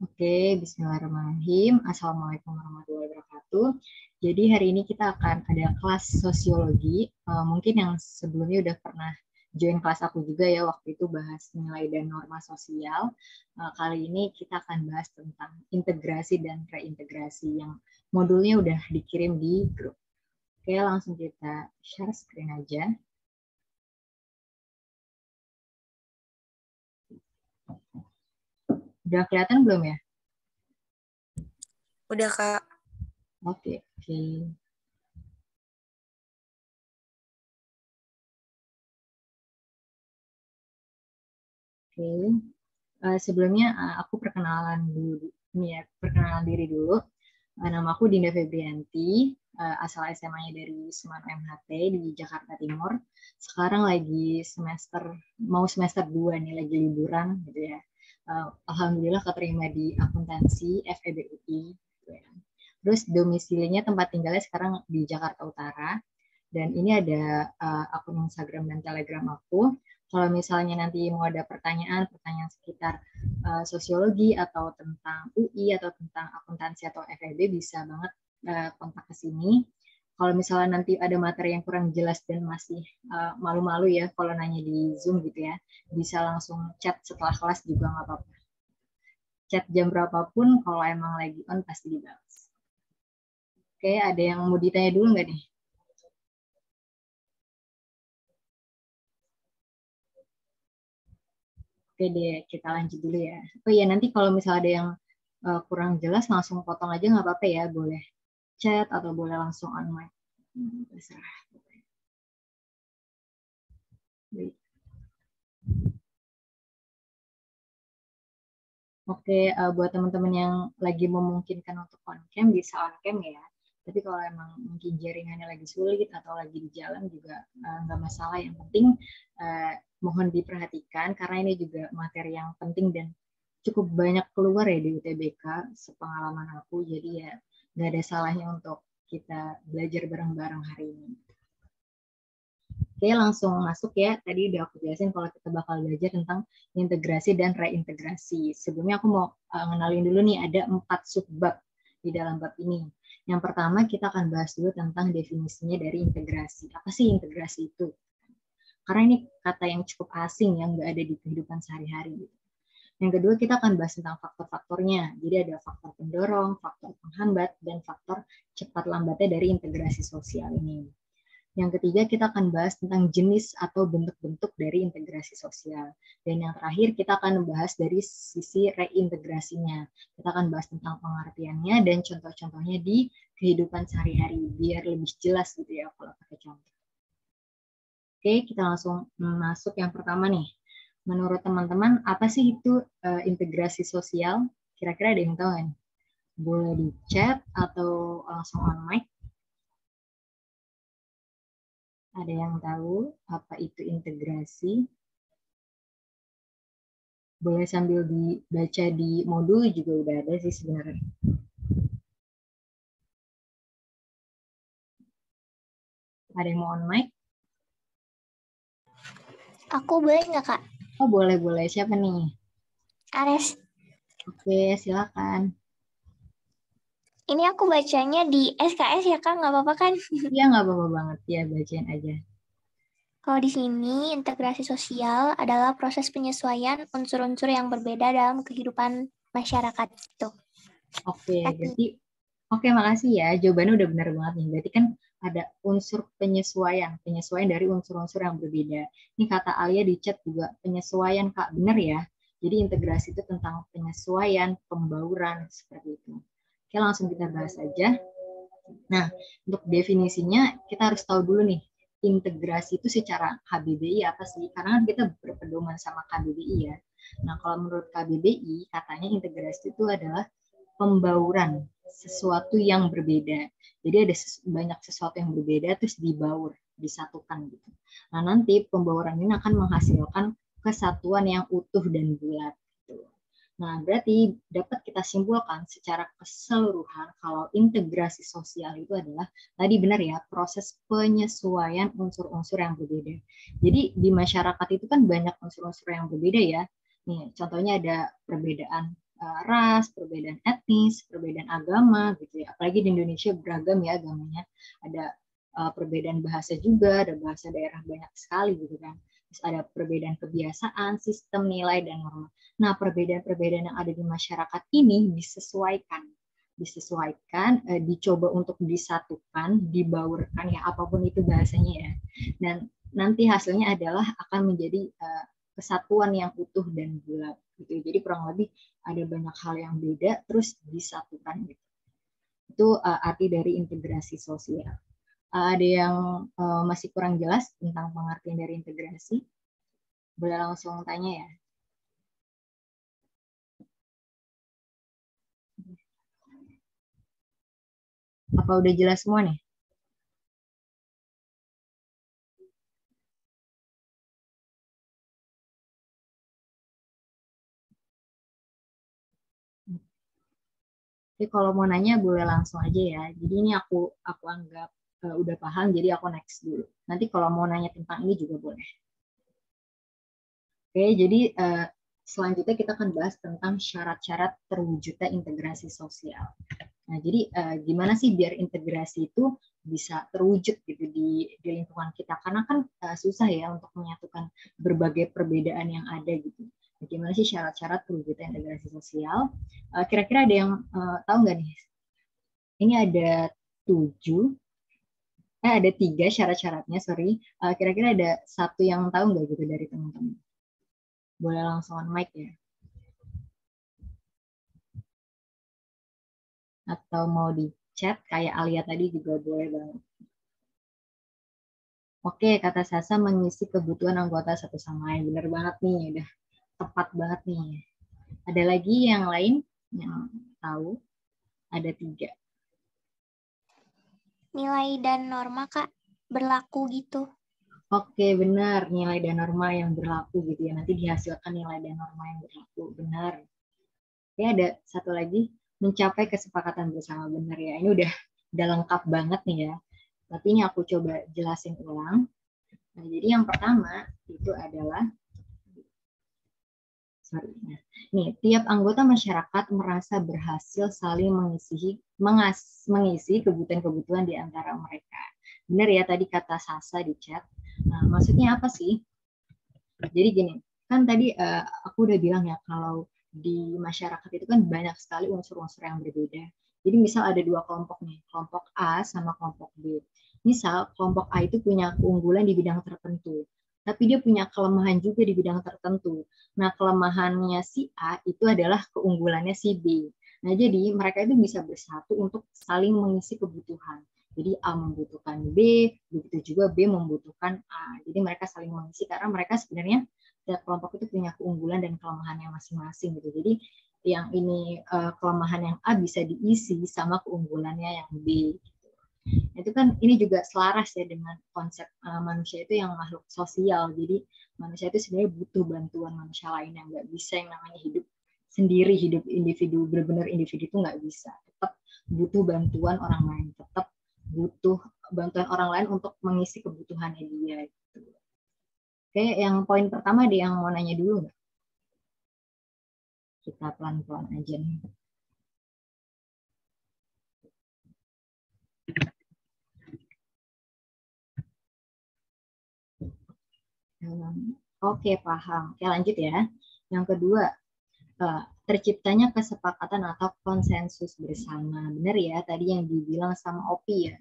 Oke, bismillahirrahmanirrahim. Assalamualaikum warahmatullahi wabarakatuh. Jadi hari ini kita akan ada kelas sosiologi. Mungkin yang sebelumnya udah pernah join kelas aku juga ya, waktu itu bahas nilai dan norma sosial. Kali ini kita akan bahas tentang integrasi dan reintegrasi yang modulnya udah dikirim di grup. Oke, langsung kita share screen aja. Udah kelihatan belum ya? Udah, Kak. Oke. Sebelumnya aku perkenalan diri dulu. Nama aku Dinda Febrianti, asal SMA-nya dari Semarang MHT di Jakarta Timur. Sekarang mau semester 2 nih, lagi liburan gitu ya. Alhamdulillah keterima di akuntansi FEBUI. Gitu ya. Terus domisilinya, tempat tinggalnya sekarang di Jakarta Utara. Dan ini ada akun Instagram dan Telegram aku. Kalau misalnya nanti mau ada pertanyaan sekitar sosiologi atau tentang UI atau tentang akuntansi atau FEB, bisa banget kontak ke sini. Kalau misalnya nanti ada materi yang kurang jelas dan masih malu-malu ya kalau nanya di Zoom gitu ya, bisa langsung chat setelah kelas juga nggak apa-apa. Chat jam berapapun, kalau emang lagi on pasti dibalas. Oke, ada yang mau ditanya dulu nggak nih? Oke deh, kita lanjut dulu ya. Oh iya, nanti kalau misalnya ada yang kurang jelas, langsung potong aja nggak apa-apa ya. Boleh chat atau boleh langsung on mic. Terserah. Oke, buat teman-teman yang lagi memungkinkan untuk on cam, bisa on cam ya. Tapi kalau emang mungkin jaringannya lagi sulit atau lagi di jalan juga nggak masalah. Yang penting mohon diperhatikan karena ini juga materi yang penting dan cukup banyak keluar ya di UTBK sepengalaman aku. Jadi ya nggak ada salahnya untuk kita belajar bareng-bareng hari ini. Oke, langsung masuk ya. Tadi udah aku jelasin kalau kita bakal belajar tentang integrasi dan reintegrasi. Sebelumnya aku mau ngenalin dulu nih, ada 4 subbab di dalam bab ini. Yang pertama kita akan bahas dulu tentang definisinya dari integrasi. Apa sih integrasi itu? Karena ini kata yang cukup asing yang nggak ada di kehidupan sehari-hari. Yang kedua kita akan bahas tentang faktor-faktornya. Jadi ada faktor pendorong, faktor penghambat, dan faktor cepat lambatnya dari integrasi sosial ini. Yang ketiga, kita akan bahas tentang jenis atau bentuk-bentuk dari integrasi sosial. Dan yang terakhir, kita akan membahas dari sisi reintegrasinya. Kita akan bahas tentang pengertiannya dan contoh-contohnya di kehidupan sehari-hari, biar lebih jelas gitu ya kalau pakai contoh. Oke, kita langsung masuk yang pertama nih. Menurut teman-teman, apa sih itu integrasi sosial? Kira-kira ada yang tahu kan? Boleh di chat atau langsung on mic. Ada yang tahu apa itu integrasi? Boleh sambil dibaca di modul juga udah ada sih sebenarnya. Ada yang mau on mic? Aku boleh nggak, Kak? Oh, boleh. Siapa nih? Ares. Oke, silakan. Ini aku bacanya di SKS ya, Kak? Nggak apa-apa kan? Iya, nggak apa-apa banget. Ya, bacain aja. Kalau di sini, integrasi sosial adalah proses penyesuaian unsur-unsur yang berbeda dalam kehidupan masyarakat. Gitu. Oke, berarti oke, makasih ya. Jawabannya udah benar banget nih. Berarti kan ada unsur penyesuaian dari unsur-unsur yang berbeda. Ini kata Alia di chat juga, penyesuaian, Kak. Benar ya? Jadi integrasi itu tentang penyesuaian, pembauran, seperti itu. Oke, langsung kita bahas aja. Nah, untuk definisinya kita harus tahu dulu nih, integrasi itu secara KBBI apa sih? Karena kan kita berpedoman sama KBBI ya. Nah, kalau menurut KBBI, katanya integrasi itu adalah pembauran sesuatu yang berbeda. Jadi ada banyak sesuatu yang berbeda terus dibaur, disatukan gitu. Nah, nanti pembauran ini akan menghasilkan kesatuan yang utuh dan bulat. Gitu. Nah, berarti dapat kita simpulkan secara keseluruhan kalau integrasi sosial itu adalah, tadi benar ya, proses penyesuaian unsur-unsur yang berbeda. Jadi di masyarakat itu kan banyak unsur-unsur yang berbeda ya. Nih, contohnya ada perbedaan ras, perbedaan etnis, perbedaan agama gitu ya. Apalagi di Indonesia beragam ya agamanya. Ada perbedaan bahasa juga, ada bahasa daerah banyak sekali gitu kan. Terus ada perbedaan kebiasaan, sistem nilai dan norma. Nah, perbedaan-perbedaan yang ada di masyarakat ini disesuaikan, dicoba untuk disatukan, dibaurkan ya apapun itu bahasanya ya. Dan nanti hasilnya adalah akan menjadi kesatuan yang utuh dan bulat gitu. Jadi kurang lebih ada banyak hal yang beda terus disatukan gitu. Itu arti dari integrasi sosial. Ada yang masih kurang jelas tentang pengertian dari integrasi? Boleh langsung tanya ya. Apa udah jelas semua nih? Jadi kalau mau nanya boleh langsung aja ya. Jadi ini aku anggap udah paham, jadi aku next dulu. Nanti kalau mau nanya tentang ini juga boleh. Oke, jadi selanjutnya kita akan bahas tentang syarat-syarat terwujudnya integrasi sosial. Nah, jadi gimana sih biar integrasi itu bisa terwujud gitu di lingkungan kita? Karena kan susah ya untuk menyatukan berbagai perbedaan yang ada gitu. Gimana sih syarat-syarat terwujudnya integrasi sosial? Kira-kira ada yang tahu nggak nih? Ini ada 7, ada 3 syarat-syaratnya, sorry. Kira-kira ada satu yang tahu nggak gitu dari teman-teman? Boleh langsung on mic ya. Atau mau di chat kayak Alia tadi juga boleh banget. Oke, kata Sasa mengisi kebutuhan anggota satu sama lain. Bener banget nih, udah tepat banget nih. Ada lagi yang lain yang tahu? Ada 3. Nilai dan norma, Kak, berlaku gitu. Oke, benar. Nilai dan norma yang berlaku gitu ya. Nanti dihasilkan nilai dan norma yang berlaku. Benar. Oke, ada satu lagi. Mencapai kesepakatan bersama. Benar ya. Ini udah lengkap banget nih ya. Tapi ini aku coba jelasin ulang. Nah, jadi yang pertama itu adalah nih, tiap anggota masyarakat merasa berhasil saling mengisi kebutuhan-kebutuhan di antara mereka. Benar ya tadi kata Sasa di chat. Nah, maksudnya apa sih? Jadi gini, kan tadi aku udah bilang ya kalau di masyarakat itu kan banyak sekali unsur-unsur yang berbeda. Jadi misal ada 2 kelompok nih, kelompok A sama kelompok B. Misal kelompok A itu punya keunggulan di bidang tertentu, tapi dia punya kelemahan juga di bidang tertentu. Nah, kelemahannya si A itu adalah keunggulannya si B. Nah, jadi mereka itu bisa bersatu untuk saling mengisi kebutuhan. Jadi A membutuhkan B, begitu juga B membutuhkan A. Jadi mereka saling mengisi karena mereka sebenarnya setiap kelompok itu punya keunggulan dan kelemahannya masing-masing gitu. Jadi yang ini kelemahan yang A bisa diisi sama keunggulannya yang B. Itu kan ini juga selaras ya dengan konsep manusia itu yang makhluk sosial. Jadi manusia itu sebenarnya butuh bantuan manusia lain yang nggak bisa yang namanya hidup sendiri, hidup individu, benar-benar individu itu nggak bisa. Tetap butuh bantuan orang lain, tetap butuh bantuan orang lain untuk mengisi kebutuhannya dia. Gitu. Oke, yang poin pertama ada yang mau nanya dulu nggak? Kita pelan-pelan aja nih. Oke, paham. Oke, lanjut ya. Yang kedua, terciptanya kesepakatan atau konsensus bersama. Benar ya, tadi yang dibilang sama Opi ya.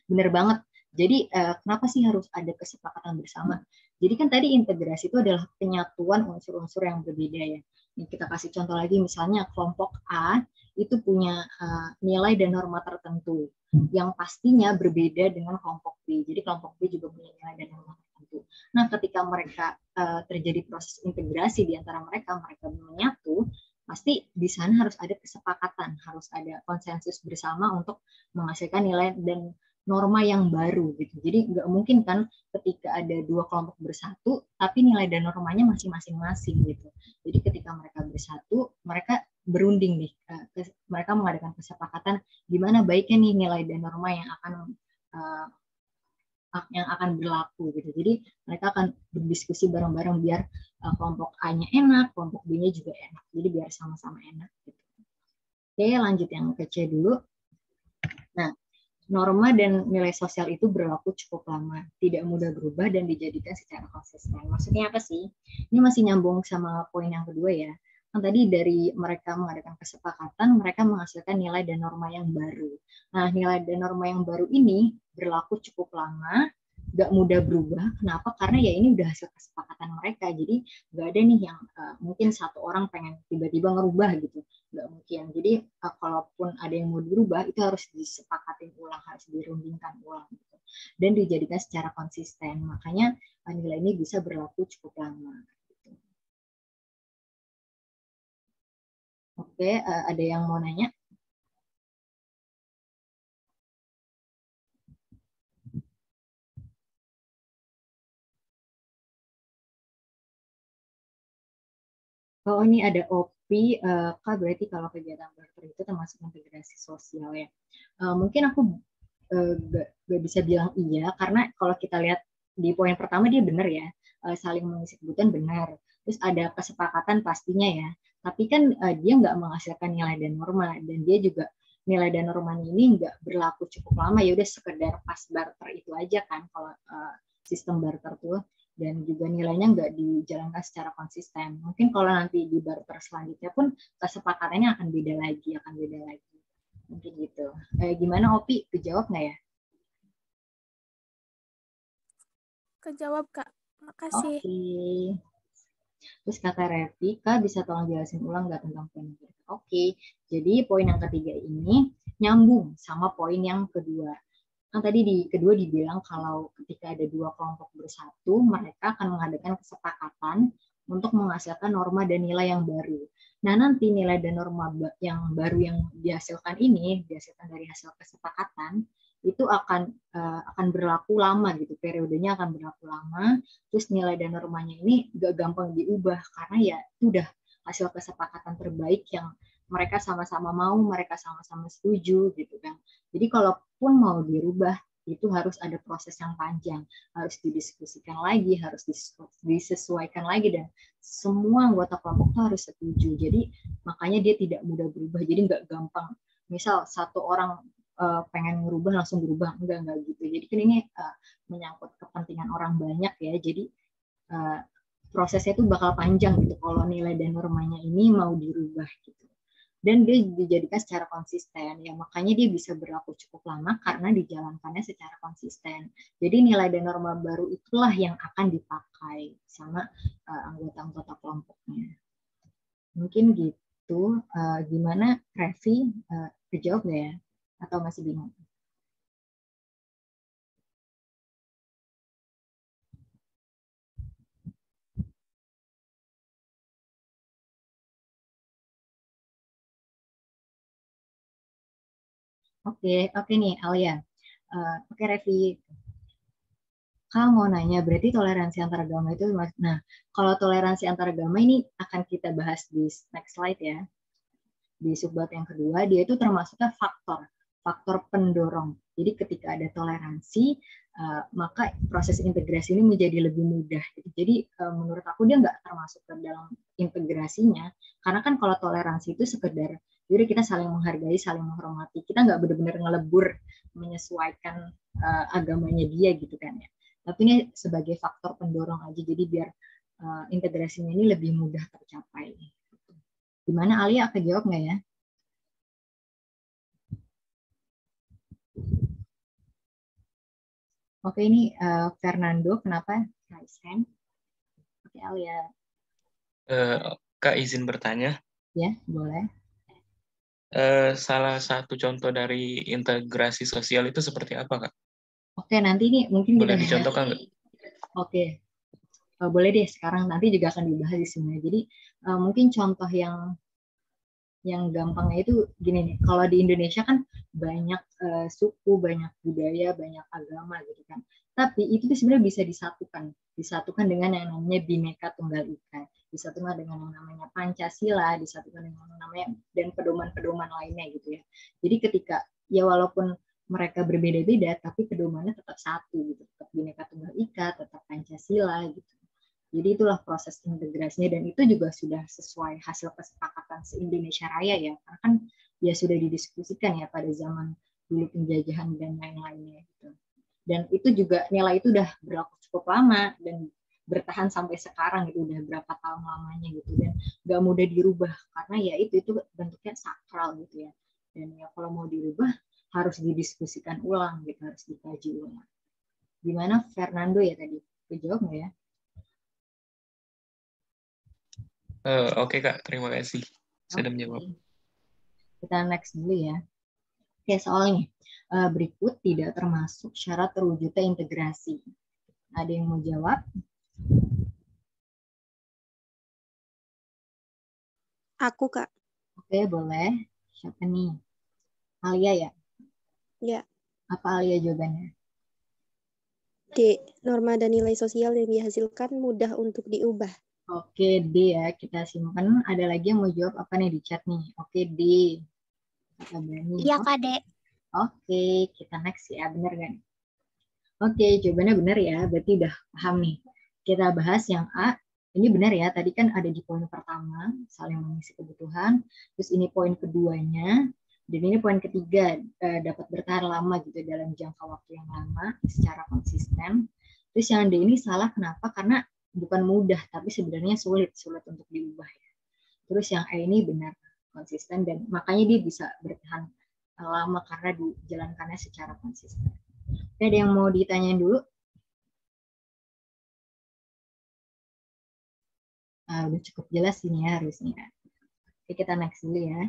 Benar banget. Jadi, kenapa sih harus ada kesepakatan bersama? Jadi kan tadi integrasi itu adalah penyatuan unsur-unsur yang berbeda ya. Ini kita kasih contoh lagi, misalnya kelompok A itu punya nilai dan norma tertentu yang pastinya berbeda dengan kelompok B. Jadi kelompok B juga punya nilai dan norma tertentu. Nah, ketika mereka terjadi proses integrasi di antara mereka menyatu, pasti di sana harus ada kesepakatan, harus ada konsensus bersama untuk menghasilkan nilai dan norma yang baru gitu. Jadi nggak mungkin kan ketika ada 2 kelompok bersatu, tapi nilai dan normanya masih masing-masing gitu. Jadi ketika mereka bersatu, mereka berunding nih, mereka mengadakan kesepakatan gimana baiknya nih nilai dan norma yang akan berlaku gitu. Jadi mereka akan berdiskusi bareng-bareng biar kelompok A-nya enak, kelompok B-nya juga enak Jadi biar sama-sama enak gitu. Oke, lanjut yang ke C dulu. Nah, norma dan nilai sosial itu berlaku cukup lama, tidak mudah berubah dan dijadikan secara konsisten. Maksudnya apa sih? Ini masih nyambung sama poin yang kedua ya. Kan tadi dari mereka mengadakan kesepakatan, mereka menghasilkan nilai dan norma yang baru. Nah, nilai dan norma yang baru ini berlaku cukup lama, nggak mudah berubah. Kenapa? Karena ya ini udah hasil kesepakatan mereka. Jadi nggak ada nih yang mungkin satu orang pengen tiba-tiba ngerubah gitu. Nggak mungkin. Jadi kalaupun ada yang mau dirubah, itu harus disepakatin ulang, harus dirundingkan ulang gitu. Dan dijadikan secara konsisten. Makanya nilai ini bisa berlaku cukup lama. Gitu. Oke, ada yang mau nanya? Oh, ini ada OPI, Kak, berarti kalau kegiatan barter itu termasuk integrasi sosial ya. Mungkin aku gak bisa bilang iya, karena kalau kita lihat di poin pertama dia benar ya, saling mengisi kebutuhan benar. Terus ada kesepakatan pastinya ya, tapi kan dia nggak menghasilkan nilai dan norma, dan dia juga nilai dan normanya ini nggak berlaku cukup lama, ya udah sekedar pas barter itu aja kan kalau sistem barter tuh, dan juga nilainya nggak dijalankan secara konsisten. Mungkin kalau nanti di barter selanjutnya pun kesepakatannya akan beda lagi, Mungkin gitu. Gimana Opi? Kejawab nggak ya? Kejawab, Kak. Makasih. Oke. Terus kata Revi, Kak bisa tolong jelasin ulang nggak tentang poin yang ketiga? Oke. Jadi poin yang ketiga ini nyambung sama poin yang kedua. Kan tadi di kedua dibilang kalau ketika ada dua kelompok bersatu, mereka akan mengadakan kesepakatan untuk menghasilkan norma dan nilai yang baru. Nah, nanti nilai dan norma yang baru yang dihasilkan ini, dihasilkan dari hasil kesepakatan, itu akan berlaku lama gitu, periodenya akan berlaku lama, terus nilai dan normanya ini gak gampang diubah, karena ya itu udah hasil kesepakatan terbaik yang mereka sama-sama mau, mereka sama-sama setuju gitu kan. Jadi kalaupun mau dirubah, itu harus ada proses yang panjang, harus didiskusikan lagi, harus disesuaikan lagi, dan semua anggota kelompok itu harus setuju. Jadi makanya dia tidak mudah berubah, jadi nggak gampang. Misal satu orang pengen merubah langsung berubah, enggak gitu. Jadi kan ini menyangkut kepentingan orang banyak ya, jadi prosesnya itu bakal panjang gitu kalau nilai dan normanya ini mau dirubah gitu. Dan dia dijadikan secara konsisten ya, makanya dia bisa berlaku cukup lama karena dijalankannya secara konsisten. Jadi nilai dan norma baru itulah yang akan dipakai sama anggota-anggota kelompoknya. Mungkin gitu. Gimana Revi, kejawab nggak ya atau masih bingung? Oke nih Alia. Oke Revi, Kak mau nanya, berarti toleransi antar agama itu, nah kalau toleransi antar agama ini akan kita bahas di next slide ya. Di subbab yang kedua, dia itu termasuknya faktor pendorong. Jadi ketika ada toleransi, maka proses integrasi ini menjadi lebih mudah. Jadi menurut aku dia nggak termasuk ke dalam integrasinya, karena kan kalau toleransi itu sekedar, jadi kita saling menghargai, saling menghormati, kita nggak benar-benar ngelebur menyesuaikan agamanya dia gitu kan ya. Tapi ini sebagai faktor pendorong aja, jadi biar integrasinya ini lebih mudah tercapai. Gimana Alia, aku jawab nggak ya? Oke, ini Fernando, kenapa raise hand? Oke, Alia. Kak izin bertanya. Ya, boleh. Salah satu contoh dari integrasi sosial itu seperti apa, Kak? Oke, nanti ini mungkin boleh kita dicontohkan nggak? Oke, boleh deh sekarang, nanti juga akan dibahas di sini. Jadi mungkin contoh yang gampangnya itu gini nih, kalau di Indonesia kan banyak suku, banyak budaya, banyak agama gitu kan. Tapi itu tuh sebenarnya bisa disatukan dengan yang namanya Bhinneka Tunggal Ika, disatukan dengan yang namanya Pancasila, disatukan dengan yang namanya dan pedoman-pedoman lainnya gitu ya. Jadi ketika ya walaupun mereka berbeda-beda, tapi pedomannya tetap satu gitu, tetap Bhinneka Tunggal Ika, tetap Pancasila gitu. Jadi itulah proses integrasinya, dan itu juga sudah sesuai hasil kesepakatan se-Indonesia Raya ya, karena kan ya sudah didiskusikan ya pada zaman dulu penjajahan dan lain-lainnya gitu. Dan itu juga nilai itu udah berlaku cukup lama dan bertahan sampai sekarang gitu, udah berapa tahun lamanya gitu, dan nggak mudah dirubah karena ya itu bentuknya sakral gitu ya. Dan ya kalau mau dirubah harus didiskusikan ulang gitu, harus dikaji ulang. Gimana Fernando ya tadi? Kejawab nggak ya? Oke Kak, terima kasih sudah menjawab. Kita next dulu ya. Oke, soalnya berikut tidak termasuk syarat terwujudnya integrasi. Ada yang mau jawab? Aku, Kak. Oke, boleh. Siapa nih? Alia ya? Ya. Apa Alia jawabannya? D. Norma dan nilai sosial yang dihasilkan mudah untuk diubah. Oke, D ya. Kita simpan. Ada lagi yang mau jawab apa nih di chat nih? Oke, D. Kata Bani. Iya, Kak, Dek. Oke, kita next ya. Bener kan? Oke, jawabannya benar ya. Berarti udah paham nih. Kita bahas yang A. Ini benar ya. Tadi kan ada di poin pertama, saling mengisi kebutuhan. Terus ini poin keduanya. Dan ini poin ketiga, dapat bertahan lama gitu dalam jangka waktu yang lama secara konsisten. Terus yang D ini salah kenapa? Karena bukan mudah, tapi sebenarnya sulit untuk diubah ya. Terus yang E ini benar, konsisten, dan makanya dia bisa bertahan lama karena dijalankannya secara konsisten. Ada yang mau ditanyain dulu? Udah cukup jelas ini ya harusnya. Oke, kita next dulu ya.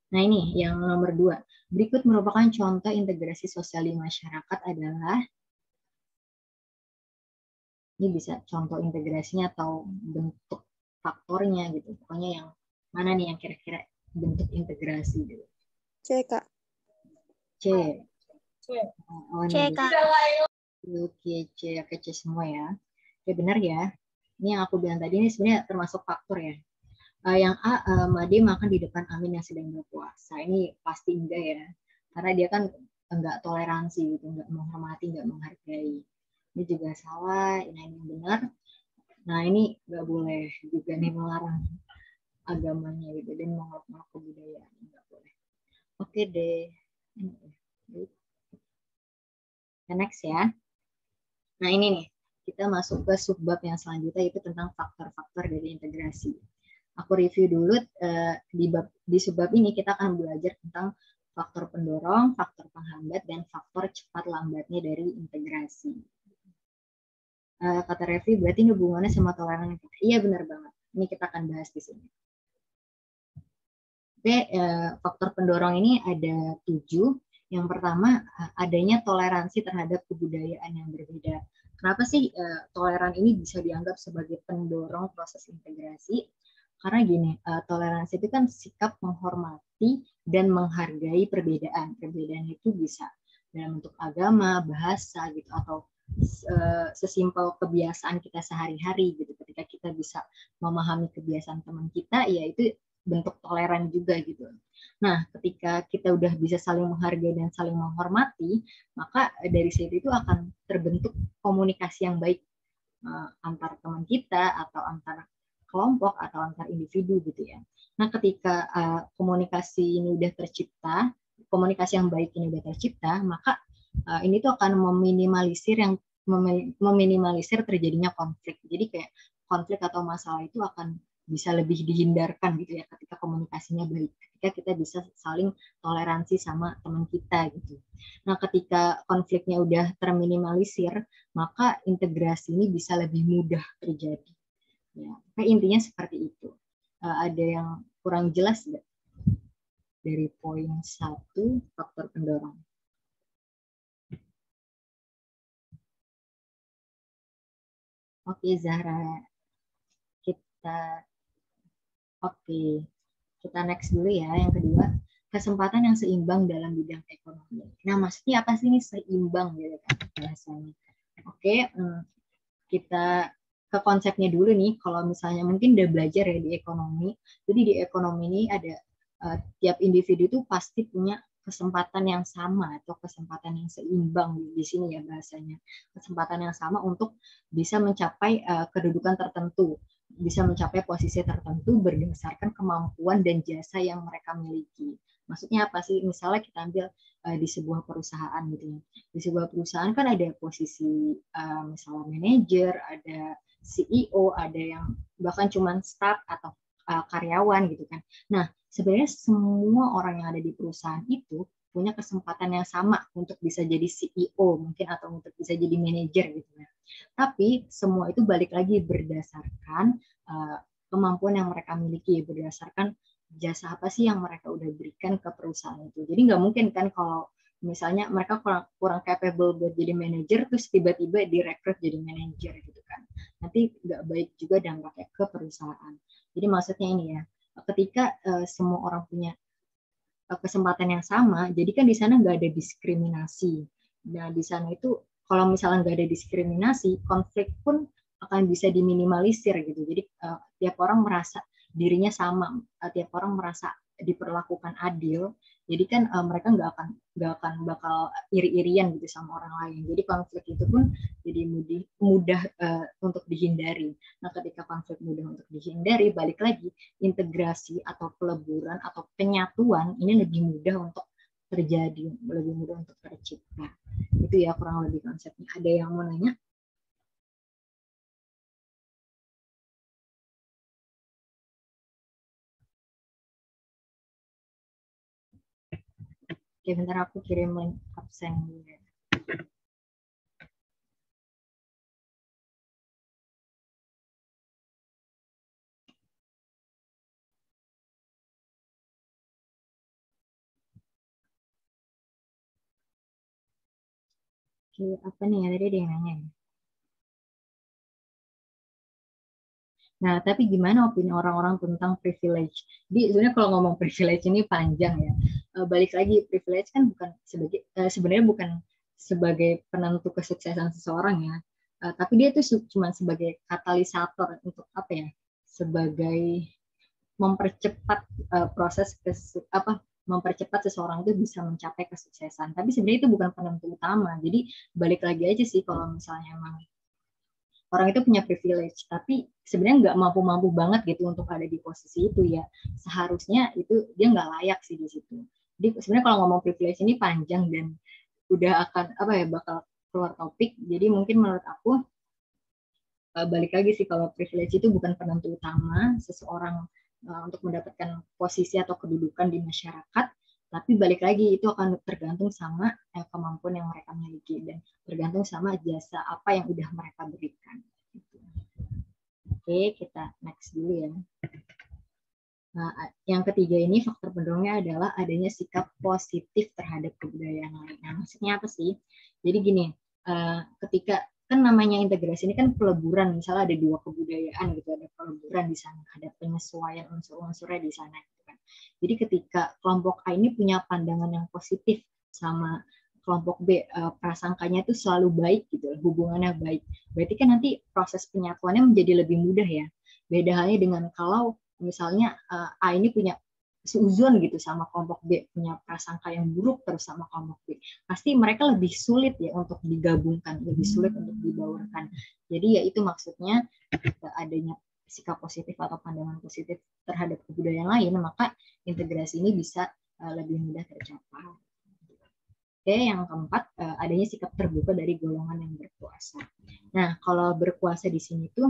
Nah ini yang nomor 2. Berikut merupakan contoh integrasi sosial di masyarakat adalah, ini bisa contoh integrasinya atau bentuk faktornya gitu. Pokoknya yang mana nih yang kira-kira bentuk integrasi gitu. C, Kak. C. C, Kak. Oke, C semua ya. Oke, benar ya. Ini yang aku bilang tadi ini sebenarnya termasuk faktor ya. Yang A, Made makan di depan Amin yang sedang berpuasa. Ini pasti enggak ya. Karena dia kan enggak toleransi gitu, enggak menghormati, enggak menghargai. Ini juga salah, ini yang benar. Nah, ini enggak boleh juga nih melarang agamanya gitu dan mengolok-olok kebudayaan, enggak boleh. Oke deh. Next ya. Nah, ini nih. Kita masuk ke subbab yang selanjutnya, itu tentang faktor-faktor dari integrasi. Aku review dulu di subbab ini kita akan belajar tentang faktor pendorong, faktor penghambat, dan faktor cepat lambatnya dari integrasi. Kata Revi, berarti ini hubungannya sama toleransi. Iya benar banget. Ini kita akan bahas di sini. Oke, faktor pendorong ini ada 7. Yang pertama, adanya toleransi terhadap kebudayaan yang berbeda. Kenapa sih toleran ini bisa dianggap sebagai pendorong proses integrasi? Karena gini, toleransi itu kan sikap menghormati dan menghargai perbedaan. Perbedaan itu bisa dalam bentuk agama, bahasa gitu, atau sesimpel kebiasaan kita sehari-hari gitu. Ketika kita bisa memahami kebiasaan teman kita, ya itu bentuk toleran juga gitu. Nah, ketika kita udah bisa saling menghargai dan saling menghormati, maka dari situ itu akan terbentuk komunikasi yang baik antar teman kita atau antar kelompok atau antar individu gitu ya. Nah, ketika komunikasi ini udah tercipta, komunikasi yang baik ini udah tercipta, maka ini tuh akan meminimalisir terjadinya konflik. Jadi kayak konflik atau masalah itu akan bisa lebih dihindarkan gitu ya ketika komunikasinya baik, ketika kita bisa saling toleransi sama teman kita gitu. Nah, ketika konfliknya udah terminimalisir, maka integrasi ini bisa lebih mudah terjadi. Ya, intinya seperti itu. Ada yang kurang jelas nggak dari poin 1 faktor pendorong? Oke, Zahra. Kita next dulu ya. Yang kedua, kesempatan yang seimbang dalam bidang ekonomi. Nah, maksudnya apa sih ini seimbang gitu kan bahasanya? Oke, kita ke konsepnya dulu nih. Kalau misalnya mungkin udah belajar ya di ekonomi. Jadi di ekonomi ini ada tiap individu itu pasti punya kesempatan yang sama atau kesempatan yang seimbang di sini ya bahasanya. Kesempatan yang sama untuk bisa mencapai kedudukan tertentu, bisa mencapai posisi tertentu berdasarkan kemampuan dan jasa yang mereka miliki. Maksudnya apa sih? Misalnya kita ambil di sebuah perusahaan gitu ya. Di sebuah perusahaan kan ada posisi misalnya manajer, ada CEO, ada yang bahkan cuma staff atau karyawan gitu kan. Nah, sebenarnya semua orang yang ada di perusahaan itu punya kesempatan yang sama untuk bisa jadi CEO mungkin atau untuk bisa jadi manajer gitu ya. Tapi semua itu balik lagi berdasarkan kemampuan yang mereka miliki, berdasarkan jasa apa sih yang mereka udah berikan ke perusahaan itu. Jadi nggak mungkin kan kalau misalnya mereka kurang capable buat jadi manajer terus tiba-tiba direkrut jadi manajer gitu kan. Nanti nggak baik juga dampaknya ke perusahaan. Jadi maksudnya ini ya, ketika semua orang punya kesempatan yang sama, jadi kan di sana nggak ada diskriminasi. Nah di sana itu kalau misalnya nggak ada diskriminasi, konflik pun akan bisa diminimalisir gitu. Jadi tiap orang merasa dirinya sama, tiap orang merasa diperlakukan adil. Jadi kan mereka nggak akan bakal iri-irian gitu sama orang lain. Jadi konflik itu pun jadi mudah untuk dihindari. Nah ketika konflik mudah untuk dihindari, balik lagi integrasi atau peleburan atau penyatuan ini lebih mudah untuk terjadi, lebih mudah untuk tercipta. Itu ya kurang lebih konsepnya. Ada yang mau nanya? Oke, bentar aku kirim link absen dulu ya. Oke, apa nih ya tadi ada yang nanya? Nah, tapi gimana opini orang-orang tentang privilege? Jadi sebenarnya kalau ngomong privilege ini panjang ya. Balik lagi, privilege kan bukan sebenarnya bukan sebagai penentu kesuksesan seseorang ya. Tapi dia tuh cuma sebagai katalisator untuk apa ya? Sebagai mempercepat proses mempercepat seseorang itu bisa mencapai kesuksesan. Tapi sebenarnya itu bukan penentu utama. Jadi balik lagi aja sih kalau misalnya emang orang itu punya privilege, tapi sebenarnya nggak mampu-mampu banget gitu untuk ada di posisi itu ya. Seharusnya itu dia nggak layak sih di situ. Jadi sebenarnya kalau ngomong privilege ini panjang dan udah akan bakal keluar topik. Jadi mungkin menurut aku balik lagi sih kalau privilege itu bukan penentu utama seseorang untuk mendapatkan posisi atau kedudukan di masyarakat. Tapi balik lagi itu akan tergantung sama kemampuan yang mereka miliki dan tergantung sama jasa apa yang udah mereka berikan. Oke, kita next dulu ya. Nah, yang ketiga ini faktor pendorongnya adalah adanya sikap positif terhadap kebudayaan lain. Nah, maksudnya apa sih? Jadi gini, ketika kan namanya integrasi ini kan peleburan, misalnya ada dua kebudayaan gitu, ada peleburan di sana, ada penyesuaian unsur-unsurnya di sana gitu kan. Jadi ketika kelompok A ini punya pandangan yang positif sama kelompok B, prasangkanya itu selalu baik gitu, hubungannya baik. Berarti kan nanti proses penyatuannya menjadi lebih mudah ya. Beda halnya dengan kalau misalnya A ini punya seuzon gitu sama kelompok B, punya prasangka yang buruk terus sama kelompok B, pasti mereka lebih sulit ya untuk digabungkan, lebih sulit untuk dibaurkan. Jadi ya itu maksudnya adanya sikap positif atau pandangan positif terhadap kebudayaan lain, maka integrasi ini bisa lebih mudah tercapai. Oke, yang keempat adanya sikap terbuka dari golongan yang berkuasa. Nah, kalau berkuasa di sini tuh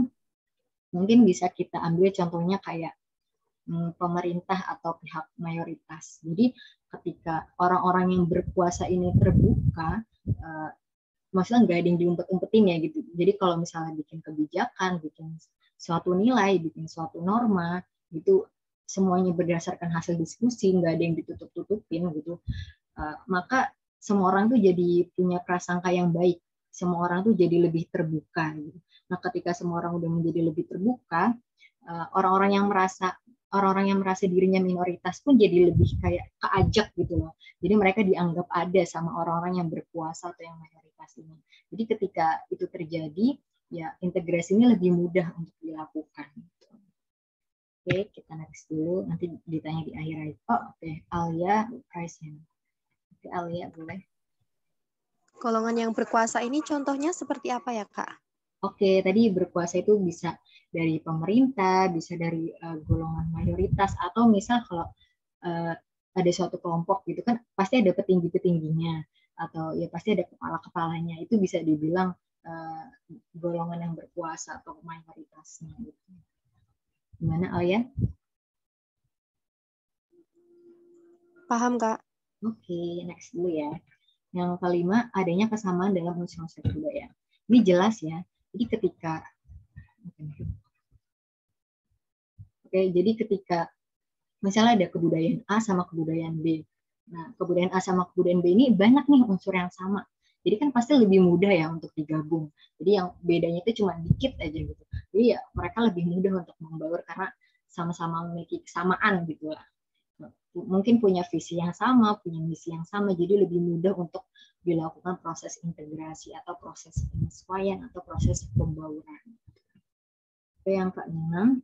mungkin bisa kita ambil contohnya kayak pemerintah atau pihak mayoritas. Jadi ketika orang-orang yang berkuasa ini terbuka, maksudnya nggak ada yang diumpet-umpetin ya gitu. Jadi kalau misalnya bikin kebijakan, bikin suatu nilai, bikin suatu norma, gitu semuanya berdasarkan hasil diskusi, nggak ada yang ditutup-tutupin gitu. Maka semua orang tuh jadi punya prasangka yang baik. Semua orang tuh jadi lebih terbuka. Gitu. Nah, ketika semua orang udah menjadi lebih terbuka, orang-orang yang merasa dirinya minoritas pun jadi lebih kayak keajak gitu loh. Jadi mereka dianggap ada sama orang-orang yang berkuasa atau yang mayoritas ini. Jadi ketika itu terjadi, ya integrasi ini lebih mudah untuk dilakukan. Oke, kita next dulu. Nanti ditanya di akhir aja. Oh, oke. Alia, Raisen. Oke, Alia boleh. Golongan yang berkuasa ini contohnya seperti apa ya, Kak? Oke, tadi berkuasa itu bisa dari pemerintah, bisa dari golongan mayoritas, atau misal kalau ada suatu kelompok gitu kan pasti ada petinggi-petingginya atau ya pasti ada kepala-kepalanya, itu bisa dibilang golongan yang berkuasa atau mayoritasnya gitu. Gimana Alia? Paham, Kak? Oke, next dulu ya. Yang kelima, adanya kesamaan dalam unsur-unsur budaya. Ini jelas ya. Jadi ketika jadi ketika misalnya ada kebudayaan A sama kebudayaan B. Nah, kebudayaan A sama kebudayaan B ini banyak nih unsur yang sama. Jadi kan pasti lebih mudah ya untuk digabung. Jadi yang bedanya itu cuma dikit aja gitu. Jadi ya mereka lebih mudah untuk membaur karena sama-sama memiliki kesamaan gitu lah. Mungkin punya visi yang sama, punya misi yang sama, jadi lebih mudah untuk dilakukan proses integrasi atau proses penyesuaian atau proses pembauran. Oke, yang keenam,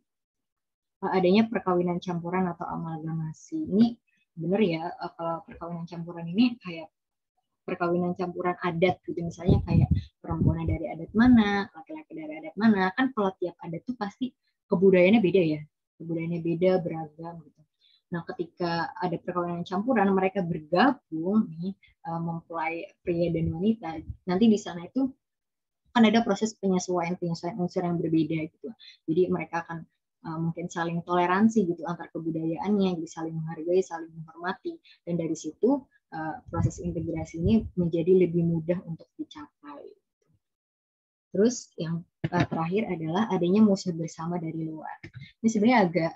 adanya perkawinan campuran atau amalgamasi. Ini benar ya, kalau perkawinan campuran ini kayak perkawinan campuran adat gitu, misalnya kayak perempuan dari adat mana, laki-laki dari adat mana. Kan kalau tiap adat tuh pasti kebudayaannya beda ya, kebudayaannya beda, beragam gitu. Nah, ketika ada perkawinan campuran, mereka bergabung nih, mempelai pria dan wanita. Nanti di sana itu kan ada proses penyesuaian unsur yang berbeda gitu. Jadi mereka akan mungkin saling toleransi gitu antar kebudayaannya, jadi saling menghargai, saling menghormati, dan dari situ proses integrasi ini menjadi lebih mudah untuk dicapai. Terus yang terakhir adalah adanya musuh bersama dari luar. Ini sebenarnya agak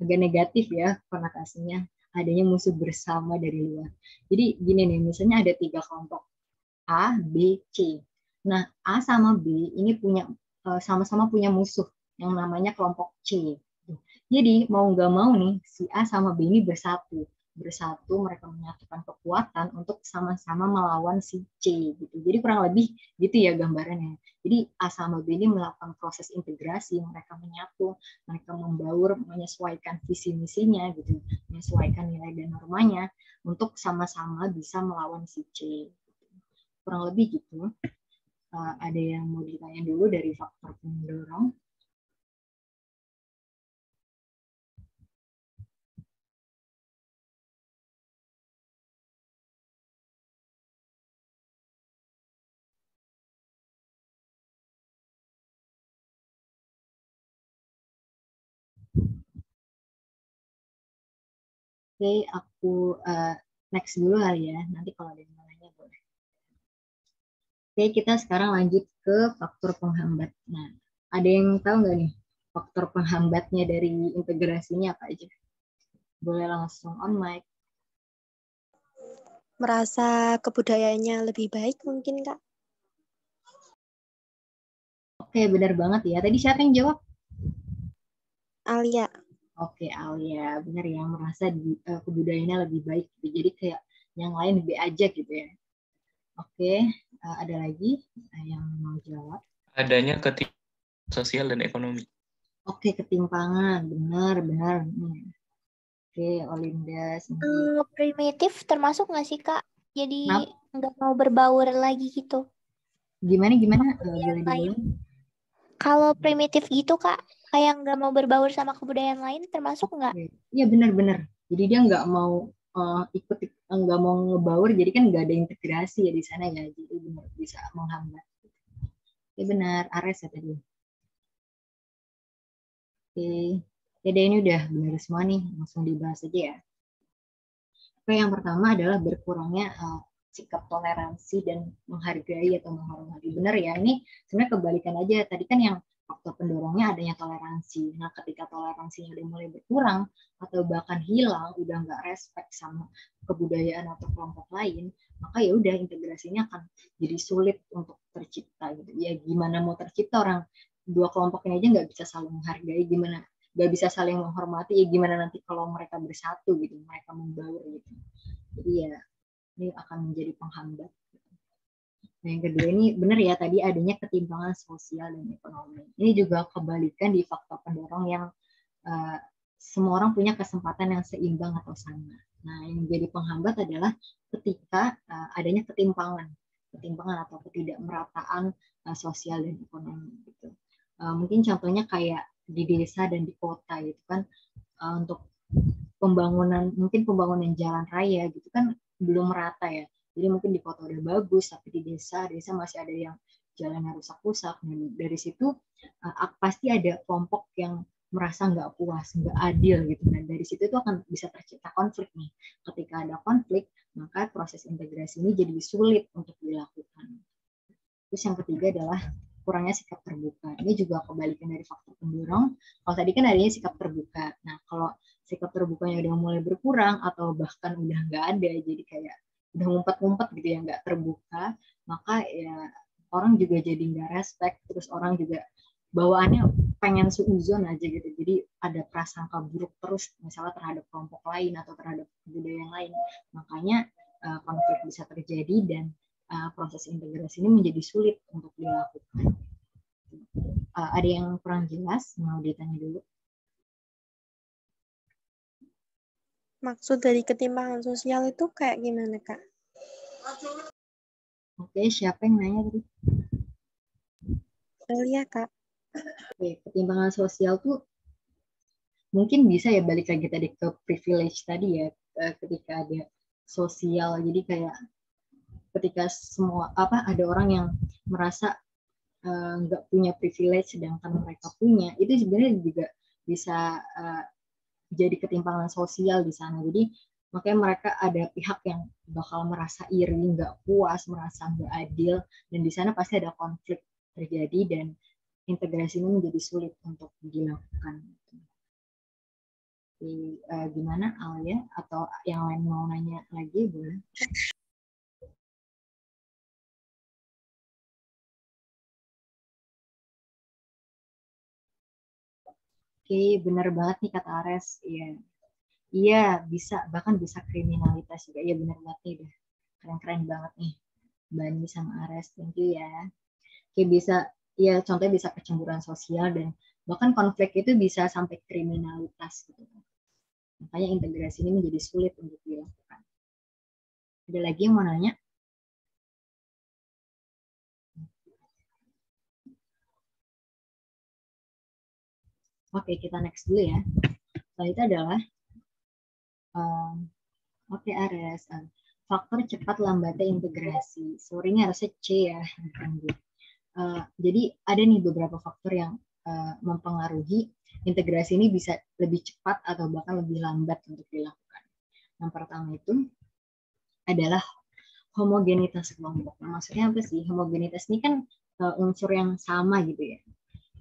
negatif ya konotasinya, adanya musuh bersama dari luar. Jadi gini nih, misalnya ada 3 kelompok A, B, C. Nah, A sama B ini punya sama-sama punya musuh yang namanya kelompok C. Jadi mau nggak mau nih si A sama B ini bersatu mereka menyatukan kekuatan untuk sama-sama melawan si C gitu. Jadi kurang lebih gitu ya gambarannya. Jadi A sama B ini melakukan proses integrasi, mereka menyatu, mereka membaur, menyesuaikan visi misinya gitu, menyesuaikan nilai dan normanya untuk sama-sama bisa melawan si C. Kurang lebih gitu. Ada yang mau ditanya dulu dari faktor pendorong? Oke, aku next dulu kali ya. Nanti kalau ada yang mau nanya boleh. Oke, kita sekarang lanjut ke faktor penghambat. Nah, ada yang tahu nggak nih faktor penghambatnya dari integrasinya apa aja? Boleh langsung on mic. Merasa kebudayaannya lebih baik mungkin, Kak? Oke, benar banget ya. Tadi siapa yang jawab? Alia. Oke, Alia. Benar ya, merasa kebudayaannya lebih baik. Jadi kayak yang lain lebih aja gitu ya. Oke, ada lagi yang mau jawab? Adanya ketimpangan sosial dan ekonomi. Oke, ketimpangan. Benar. Oke, Olinda. Primitif termasuk nggak sih, Kak? Jadi Kenapa? nggak mau berbaur lagi gitu. Gimana? Kebudayaan Boleh lain. diulang? Kalau primitif gitu, Kak, kayak nggak mau berbaur sama kebudayaan lain termasuk nggak? Iya, benar. Jadi dia nggak mau nggak mau ngebaur, jadi kan nggak ada integrasi ya di sana ya. Jadi benar bisa menghambat. Oke, benar. Ares ya tadi. Oke. Jadi ini udah benar semua nih, langsung dibahas aja ya. Oke, yang pertama adalah berkurangnya sikap toleransi dan menghargai atau menghormati. Benar ya, ini sebenarnya kebalikan aja. Tadi kan yang faktor pendorongnya adanya toleransi. Nah, ketika toleransinya udah mulai berkurang atau bahkan hilang, udah nggak respect sama kebudayaan atau kelompok lain, maka ya udah integrasinya akan jadi sulit untuk tercipta gitu. Ya gimana mau tercipta, orang dua kelompok ini aja nggak bisa saling menghargai, gimana nggak bisa saling menghormati, ya gimana nanti kalau mereka bersatu gitu, mereka membaur gitu. Jadi ya ini akan menjadi penghambat. Nah, yang kedua ini benar ya, tadi adanya ketimpangan sosial dan ekonomi. Ini juga kebalikan di faktor pendorong yang semua orang punya kesempatan yang seimbang atau sama. Nah, yang menjadi penghambat adalah ketika adanya ketimpangan atau ketidakmerataan sosial dan ekonomi gitu. Mungkin contohnya kayak di desa dan di kota gitu kan, untuk pembangunan jalan raya gitu kan belum merata ya. Jadi mungkin di kota udah bagus, tapi di desa masih ada yang jalannya rusak-rusak. Dan dari situ pasti ada kelompok yang merasa nggak puas, nggak adil gitu. Dan dari situ itu akan bisa tercipta konflik nih. Ketika ada konflik, maka proses integrasi ini jadi sulit untuk dilakukan. Terus yang ketiga adalah kurangnya sikap terbuka. Ini juga kebalikan dari faktor pendorong. Kalau tadi kan adanya sikap terbuka. Nah, kalau sikap terbukanya udah mulai berkurang atau bahkan udah nggak ada, jadi kayak udah ngumpet-ngumpet gitu ya, nggak terbuka, maka ya orang juga jadi nggak respect, terus orang juga bawaannya pengen suuzon aja gitu. Jadi ada prasangka buruk terus misalnya terhadap kelompok lain atau terhadap budaya yang lain. Makanya konflik bisa terjadi dan proses integrasi ini menjadi sulit untuk dilakukan. Ada yang kurang jelas? Mau ditanya dulu. Maksud dari ketimpangan sosial itu kayak gimana, Kak? Oke, siapa yang nanya tadi? Iya, Kak. Oke, ketimpangan sosial tuh mungkin bisa ya balik lagi tadi ke privilege tadi ya, ketika ada sosial, jadi kayak ketika ada orang yang merasa nggak punya privilege sedangkan mereka punya, itu sebenarnya juga bisa jadi ketimpangan sosial di sana. Jadi makanya mereka ada pihak yang bakal merasa iri, nggak puas, merasa nggak adil, dan di sana pasti ada konflik terjadi dan integrasi ini menjadi sulit untuk dilakukan. Jadi, gimana Alia atau yang lain mau nanya lagi boleh? Oke, benar banget nih kata Ares. Iya, iya bisa, bahkan bisa kriminalitas juga. Iya benar banget nih, udah keren-keren banget nih Bani sama Ares. Thank you ya. Oke, bisa, ya contohnya bisa kecemburuan sosial dan bahkan konflik itu bisa sampai kriminalitas gitu. Makanya integrasi ini menjadi sulit untuk dilakukan. Ada lagi yang mau nanya? Oke, kita next dulu ya. Setelah itu adalah oke, Ares, faktor cepat lambatnya integrasi. Sorry, ini harusnya C ya, bukan B. Jadi ada nih beberapa faktor yang mempengaruhi integrasi ini bisa lebih cepat atau bahkan lebih lambat untuk dilakukan. Yang pertama itu adalah homogenitas kelompok. Nah, maksudnya apa sih? Homogenitas ini kan unsur yang sama gitu ya.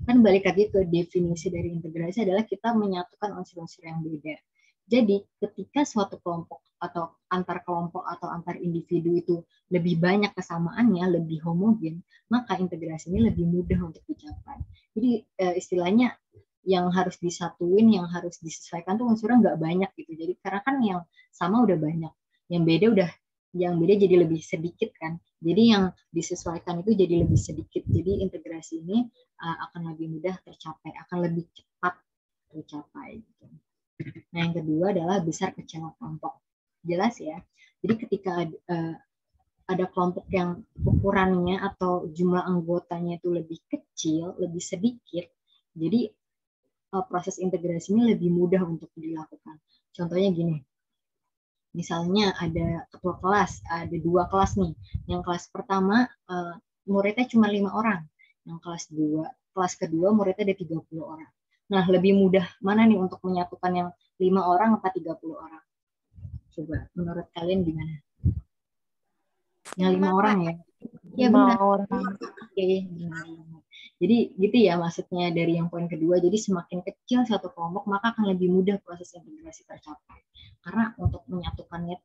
Kan balik lagi ke definisi dari integrasi adalah kita menyatukan unsur-unsur yang beda. Jadi ketika suatu kelompok atau antar kelompok atau antar individu itu lebih banyak kesamaannya, lebih homogen, maka integrasi ini lebih mudah untuk dicapai. Jadi istilahnya yang harus disatuin, yang harus disesuaikan tuh unsurnya nggak banyak gitu. Jadi karena kan yang sama udah banyak, yang beda jadi lebih sedikit kan. Jadi yang disesuaikan itu jadi lebih sedikit. Jadi integrasi ini akan lebih mudah tercapai, akan lebih cepat tercapai. Gitu. Nah, yang kedua adalah besar kecil kelompok. Jelas ya. Jadi ketika ada kelompok yang ukurannya atau jumlah anggotanya itu lebih kecil, lebih sedikit, jadi proses integrasi ini lebih mudah untuk dilakukan. Contohnya gini, misalnya ada ketua kelas, ada 2 kelas nih. Yang kelas pertama muridnya cuma 5 orang. Yang kelas kedua muridnya ada 30 orang. Nah, lebih mudah mana nih untuk menyatukan yang 5 orang apa 30 orang? Coba, menurut kalian gimana? Yang 5 orang ya? Ya benar. Oke, jadi gitu ya maksudnya dari yang poin kedua. Jadi semakin kecil satu kelompok, maka akan lebih mudah proses integrasi tercapai. Karena untuk menyatukannya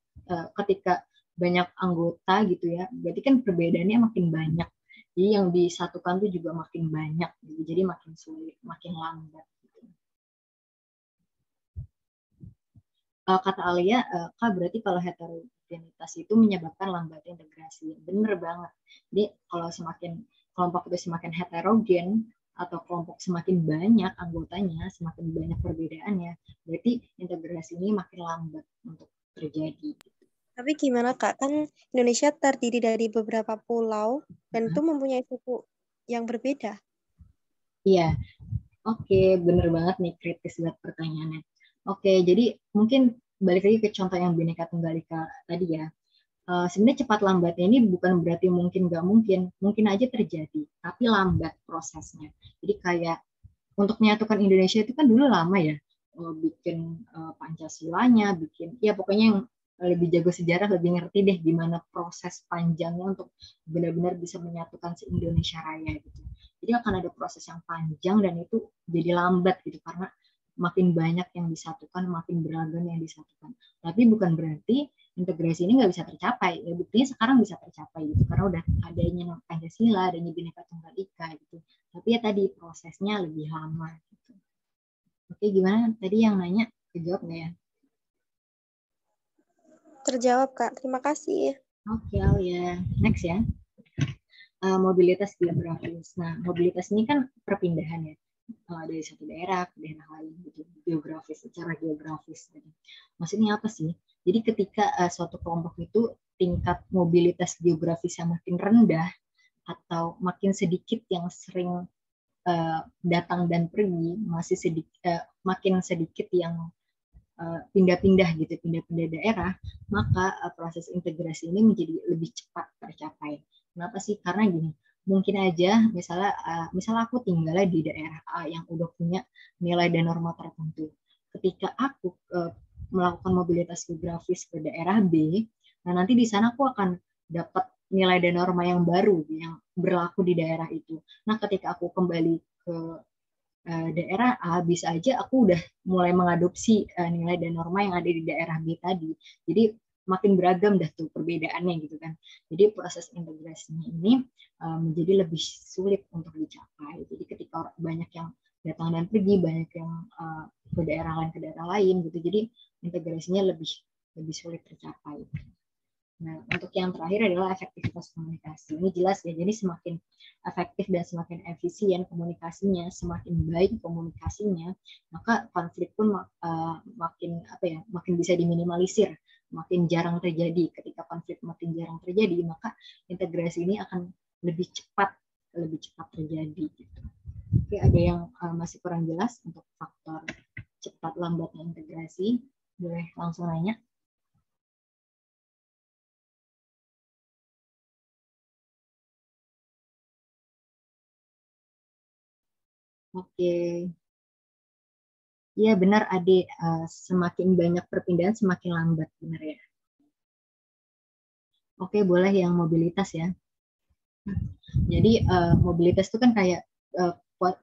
ketika banyak anggota gitu ya, berarti kan perbedaannya makin banyak. Jadi yang disatukan tuh juga makin banyak. Jadi makin sulit, makin lambat. Kata Alia, Kak berarti kalau heterogenitas itu menyebabkan lambatnya integrasi. Bener banget. Jadi kalau semakin kelompok itu semakin heterogen, atau kelompok semakin banyak anggotanya, semakin banyak perbedaannya, berarti integrasi ini makin lambat untuk terjadi. Tapi gimana Kak, kan Indonesia terdiri dari beberapa pulau dan itu mempunyai suku yang berbeda. Iya, oke, bener banget nih, kritis banget pertanyaannya. Oke, jadi mungkin balik lagi ke contoh yang Bhinneka Tunggal Ika tadi ya. Sebenarnya cepat lambatnya ini bukan berarti mungkin nggak mungkin aja terjadi, tapi lambat prosesnya. Jadi kayak untuk menyatukan Indonesia itu kan dulu lama ya, bikin Pancasilanya, bikin, ya pokoknya yang lebih jago sejarah lebih ngerti deh gimana proses panjangnya untuk benar-benar bisa menyatukan se-Indonesia Raya gitu. Jadi akan ada proses yang panjang dan itu jadi lambat gitu karena makin banyak yang disatukan, makin beragam yang disatukan. Tapi bukan berarti integrasi ini nggak bisa tercapai. Ya buktinya sekarang bisa tercapai gitu karena udah adanya Pancasila, adanya Bhinneka Tunggal Ika gitu. Tapi ya tadi prosesnya lebih lama gitu. Oke, gimana tadi yang nanya? Kejawab nggak ya? Terjawab Kak, terima kasih. Oke, ya. Next ya. Mobilitas geografis. Nah, mobilitas ini kan perpindahan ya. Dari satu daerah ke daerah lain gitu, geografis, secara geografis gitu. Maksudnya apa sih? Jadi ketika suatu kelompok itu tingkat mobilitas geografisnya makin rendah atau makin sedikit yang sering datang dan pergi, makin sedikit yang pindah-pindah gitu, pindah-pindah daerah, maka proses integrasi ini menjadi lebih cepat tercapai. Kenapa sih? Karena gini, mungkin aja misalnya aku tinggalnya di daerah A yang udah punya nilai dan norma tertentu. Ketika aku melakukan mobilitas geografis ke daerah B, nah nanti di sana aku akan dapat nilai dan norma yang baru yang berlaku di daerah itu. Nah, ketika aku kembali ke daerah A, bisa aja aku udah mulai mengadopsi nilai dan norma yang ada di daerah B tadi. Jadi makin beragam dah tuh perbedaannya gitu kan. Jadi proses integrasinya ini menjadi lebih sulit untuk dicapai. Jadi ketika banyak yang datang dan pergi, banyak yang ke daerah lain gitu. Jadi integrasinya lebih sulit tercapai. Nah, untuk yang terakhir adalah efektivitas komunikasi. Ini jelas ya, jadi semakin efektif dan semakin efisien komunikasinya, semakin baik komunikasinya, maka konflik pun makin bisa diminimalisir, makin jarang terjadi. Ketika konflik makin jarang terjadi, maka integrasi ini akan lebih cepat terjadi. Gitu. Oke, ada yang masih kurang jelas untuk faktor cepat lambatnya integrasi? Boleh langsung nanya. Oke, iya benar Ade, semakin banyak perpindahan semakin lambat, benar ya. Oke, boleh yang mobilitas ya. Jadi mobilitas itu kan kayak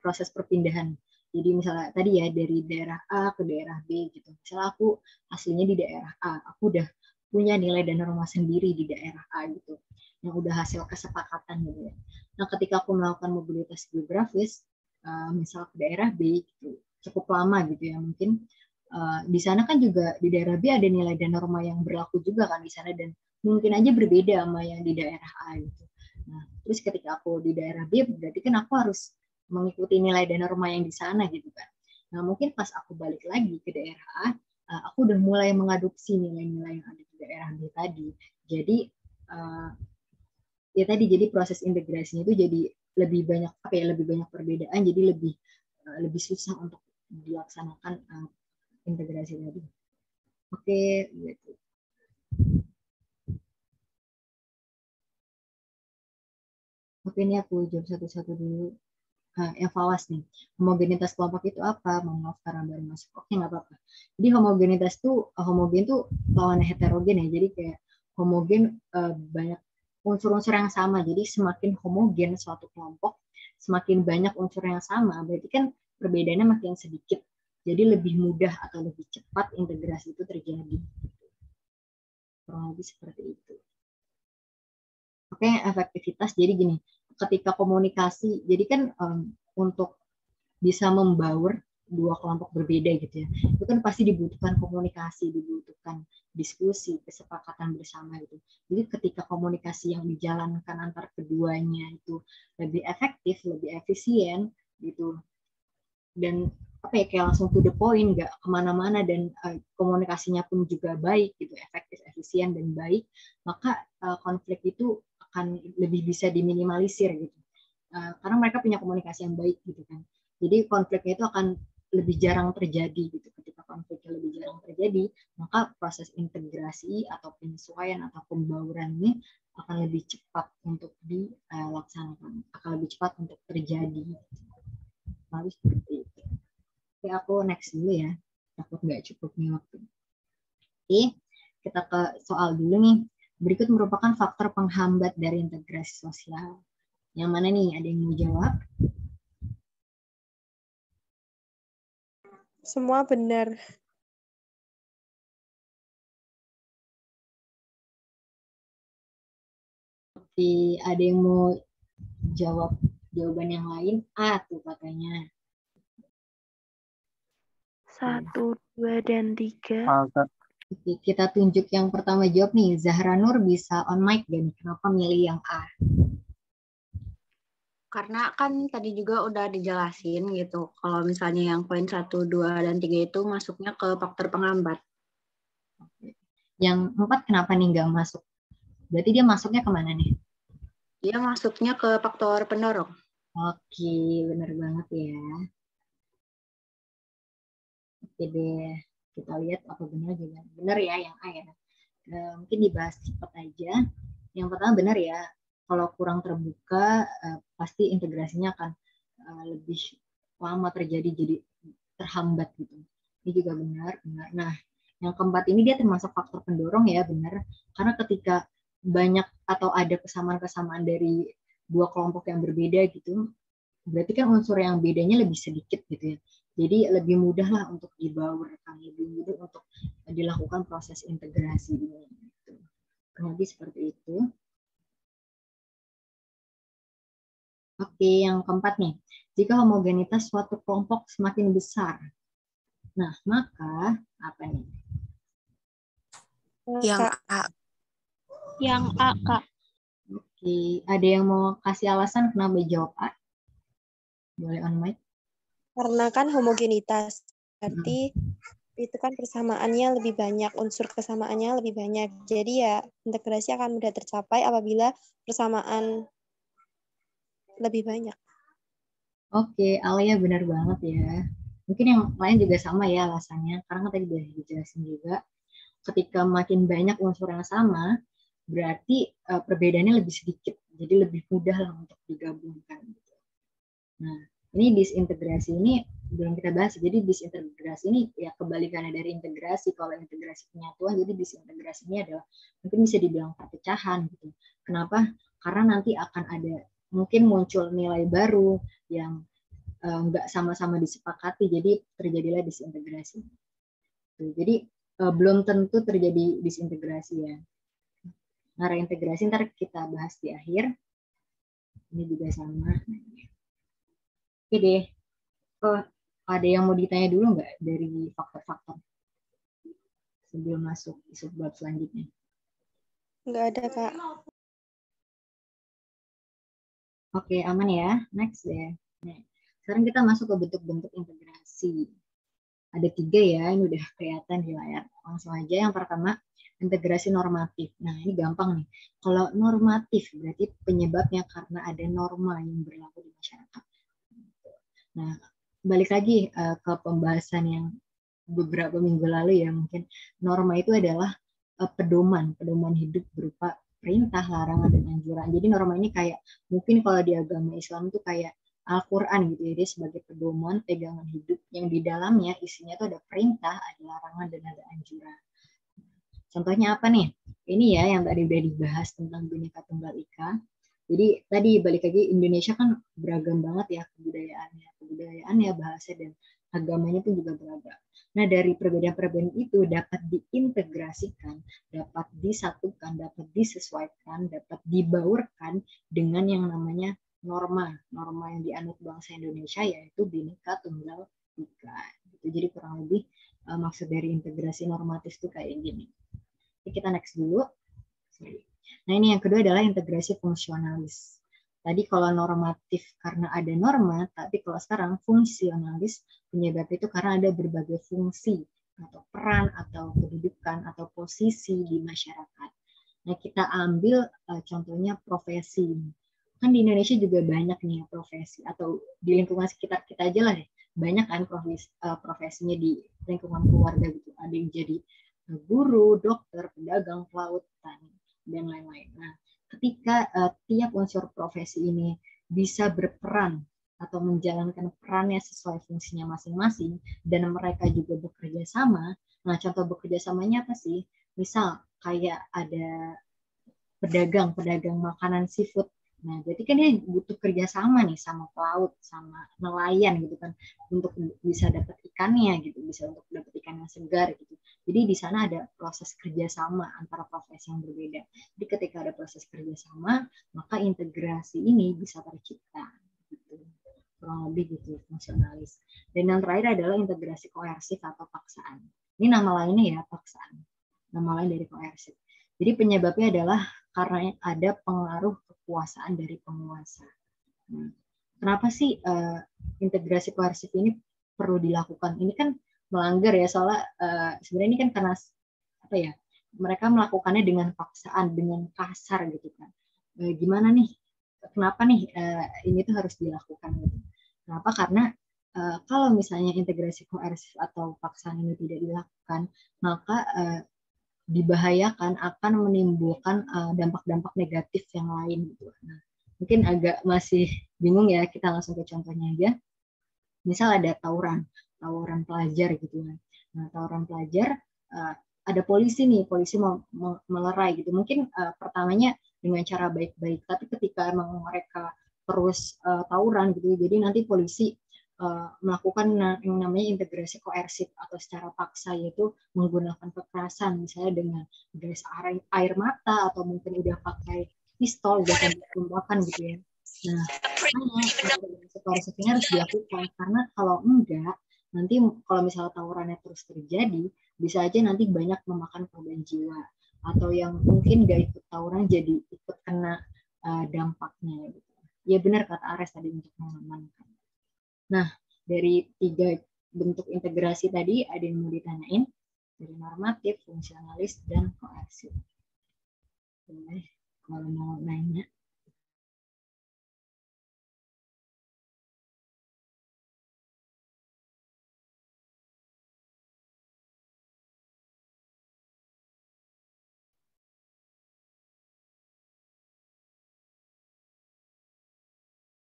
proses perpindahan. Jadi misalnya tadi ya dari daerah A ke daerah B gitu. Misalnya aku aslinya di daerah A, aku udah punya nilai dan norma sendiri di daerah A gitu, yang udah hasil kesepakatan gitu ya. Nah, ketika aku melakukan mobilitas geografis, misal ke daerah B gitu, cukup lama gitu ya mungkin di sana kan juga di daerah B ada nilai dan norma yang berlaku juga kan di sana dan mungkin aja berbeda sama yang di daerah A gitu. Nah, terus ketika aku di daerah B berarti kan aku harus mengikuti nilai dan norma yang di sana gitu kan. Nah, mungkin pas aku balik lagi ke daerah A, aku udah mulai mengadopsi nilai-nilai yang ada di daerah B tadi. Jadi ya tadi jadi proses integrasinya itu jadi lebih banyak perbedaan, jadi lebih susah untuk dilaksanakan integrasi tadi. Oke, gitu. Oke, ini aku jawab satu-satu dulu. Evaluasi nih, homogenitas kelompok itu apa? Maaf karena baru masuk. Oke, nggak apa-apa. Jadi homogen tuh lawannya heterogen ya. Jadi kayak homogen banyak unsur-unsur yang sama. Jadi semakin homogen suatu kelompok, semakin banyak unsur yang sama. Berarti kan perbedaannya makin sedikit. Jadi lebih mudah atau lebih cepat integrasi itu terjadi. Kurang lebih seperti itu. Oke, efektivitas. Jadi gini, ketika komunikasi, jadi kan untuk bisa membaur dua kelompok berbeda gitu ya, itu kan pasti dibutuhkan komunikasi, dibutuhkan diskusi, kesepakatan bersama gitu. Jadi ketika komunikasi yang dijalankan antar keduanya itu lebih efektif, lebih efisien, gitu. Dan apa ya, kayak langsung to the point, nggak kemana-mana, dan komunikasinya pun juga baik gitu, efektif, efisien, dan baik, maka konflik itu akan lebih bisa diminimalisir gitu. Karena mereka punya komunikasi yang baik gitu kan. Jadi konfliknya itu akan lebih jarang terjadi gitu. Ketika konfliknya lebih jarang terjadi, maka proses integrasi atau penyesuaian atau pembauran ini akan lebih cepat untuk dilaksanakan, akan lebih cepat untuk terjadi. Lalu seperti itu. Oke, aku next dulu ya. Takut nggak cukup nih waktu. Oke, kita ke soal dulu nih. Berikut merupakan faktor penghambat dari integrasi sosial. Yang mana nih? Ada yang mau jawab? Semua benar. Oke, ada yang mau jawab jawaban yang lain? A tuh katanya. 1, 2, dan 3. Oke, kita tunjuk yang pertama jawab nih. Zahra Nur bisa on mic gak nih? Kenapa milih yang A? Karena kan tadi juga udah dijelasin gitu. Kalau misalnya yang poin 1, 2, dan 3 itu masuknya ke faktor penghambat. Oke. Yang 4 kenapa nih nggak masuk? Berarti dia masuknya kemana nih? Dia masuknya ke faktor pendorong. Oke, benar banget ya. Oke deh, kita lihat apa benar juga. Benar ya yang A ya. Mungkin dibahas cepat aja. Yang pertama benar ya, kalau kurang terbuka pasti integrasinya akan lebih lama terjadi, jadi terhambat gitu. Ini juga benar. Nah, yang keempat ini dia termasuk faktor pendorong ya, benar. Karena ketika banyak atau ada kesamaan-kesamaan dari dua kelompok yang berbeda gitu, berarti kan unsur yang bedanya lebih sedikit gitu ya. Jadi lebih mudah lah untuk dibaurkan, lebih mudah untuk dilakukan proses integrasi ini. Gitu. Kurang lebih seperti itu. Oke, yang keempat nih. Jika homogenitas suatu kelompok semakin besar, nah maka apa nih? Yang A. Yang A, Kak. Oke, ada yang mau kasih alasan kenapa jawab A? Boleh on mic. Karena kan homogenitas. Berarti itu kan persamaannya lebih banyak, unsur kesamaannya lebih banyak. Jadi ya integrasi akan mudah tercapai apabila persamaan lebih banyak. Oke, Alia benar banget ya. Mungkin yang lain juga sama ya alasannya. Karena tadi udah dijelasin juga. Ketika makin banyak unsur yang sama, berarti perbedaannya lebih sedikit. Jadi lebih mudah lah untuk digabungkan. Nah, ini disintegrasi ini belum kita bahas. Jadi disintegrasi ini ya kebalikannya dari integrasi. Kalau integrasi penyatuan, jadi disintegrasi ini adalah mungkin bisa dibilang perpecahan gitu. Kenapa? Karena nanti akan ada mungkin muncul nilai baru yang nggak sama-sama disepakati, jadi terjadilah disintegrasi. Jadi belum tentu terjadi disintegrasi ya. Nah, reintegrasi ntar kita bahas di akhir. Ini juga sama. Oke deh. Ada yang mau ditanya dulu nggak dari faktor-faktor sebelum masuk isu bab selanjutnya? Nggak ada, Kak. Oke, aman ya. Next ya. Nah, sekarang kita masuk ke bentuk-bentuk integrasi. Ada 3 ya, ini udah kelihatan di layar. Langsung aja yang pertama, integrasi normatif. Nah, ini gampang nih. Kalau normatif berarti penyebabnya karena ada norma yang berlaku di masyarakat. Nah, balik lagi ke pembahasan yang beberapa minggu lalu ya, mungkin norma itu adalah pedoman hidup berupa perintah, larangan, dan anjuran. Jadi norma ini kayak, mungkin kalau di agama Islam itu kayak Al-Quran gitu ya, dia sebagai pedoman, pegangan hidup yang di dalamnya isinya itu ada perintah, ada larangan, dan ada anjuran. Contohnya apa nih? Ini ya yang tadi udah dibahas tentang Bhinneka Tunggal Ika. Jadi tadi balik lagi, Indonesia kan beragam banget ya kebudayaannya, bahasa dan agamanya pun juga beragam. Nah, dari perbedaan-perbedaan itu dapat diintegrasikan, dapat disatukan, dapat disesuaikan, dapat dibaurkan dengan yang namanya norma yang dianut bangsa Indonesia, yaitu Bhinneka Tunggal Ika. Jadi kurang lebih maksud dari integrasi normatif itu kayak gini. Oke, kita next dulu. Nah, ini yang kedua adalah integrasi fungsionalis. Tadi kalau normatif karena ada norma, tapi kalau sekarang fungsionalis penyebab itu karena ada berbagai fungsi atau peran atau kedudukan atau posisi di masyarakat. Nah, kita ambil contohnya profesi. Kan di Indonesia juga banyak nih profesi, atau di lingkungan sekitar kita aja lah deh. Banyak kan profesinya di lingkungan keluarga gitu. Ada yang jadi guru, dokter, pedagang, pelaut, petani, dan lain-lain. Nah, ketika tiap unsur profesi ini bisa berperan atau menjalankan perannya sesuai fungsinya masing-masing, dan mereka juga bekerja sama. Nah, contoh bekerja samanya apa sih? Misal kayak ada pedagang makanan seafood. Nah, jadi kan dia butuh kerjasama nih sama pelaut, sama nelayan gitu kan, untuk bisa dapat ikannya gitu, bisa untuk dapat ikan yang segar gitu. Jadi di sana ada proses kerjasama antara profesi yang berbeda. Jadi ketika ada proses kerjasama, maka integrasi ini bisa tercipta. Gitu. Kurang lebih gitu, fungsionalis. Dan yang terakhir adalah integrasi koersif atau paksaan. Ini nama lainnya ya, paksaan. Nama lain dari koersif. Jadi penyebabnya adalah karena ada pengaruh kekuasaan dari penguasa. Nah, kenapa sih integrasi koersif ini perlu dilakukan? Ini kan melanggar ya, soalnya sebenarnya ini kan karena apa ya? Mereka melakukannya dengan paksaan, dengan kasar gitu kan. Gimana nih? Kenapa nih ini tuh harus dilakukan gitu? Kenapa? Karena kalau misalnya integrasi koersif atau paksaan ini tidak dilakukan, maka dibahayakan akan menimbulkan dampak-dampak negatif yang lain gitu. Nah, mungkin agak masih bingung ya, kita langsung ke contohnya aja. Misal ada tawuran pelajar gitu kan. Nah, tawuran pelajar ada polisi nih, polisi mau melerai gitu. Mungkin pertamanya dengan cara baik-baik, tapi ketika emang mereka terus tawuran gitu, jadi nanti polisi melakukan yang namanya integrasi koersif atau secara paksa, yaitu menggunakan kekerasan, misalnya dengan gas air mata atau mungkin udah pakai pistol, udah tembakan gitu ya. Nah, integrasi koersif ini harus dilakukan, karena kalau enggak, nanti kalau misalnya tawurannya terus terjadi, bisa aja nanti banyak memakan korban jiwa, atau yang mungkin nggak ikut tawuran jadi ikut kena dampaknya gitu. Ya benar kata Ares tadi, untuk mengamankan. Nah, dari 3 bentuk integrasi tadi, ada yang mau ditanyain? Dari normatif, fungsionalis, dan koersif. Boleh, kalau mau nanya.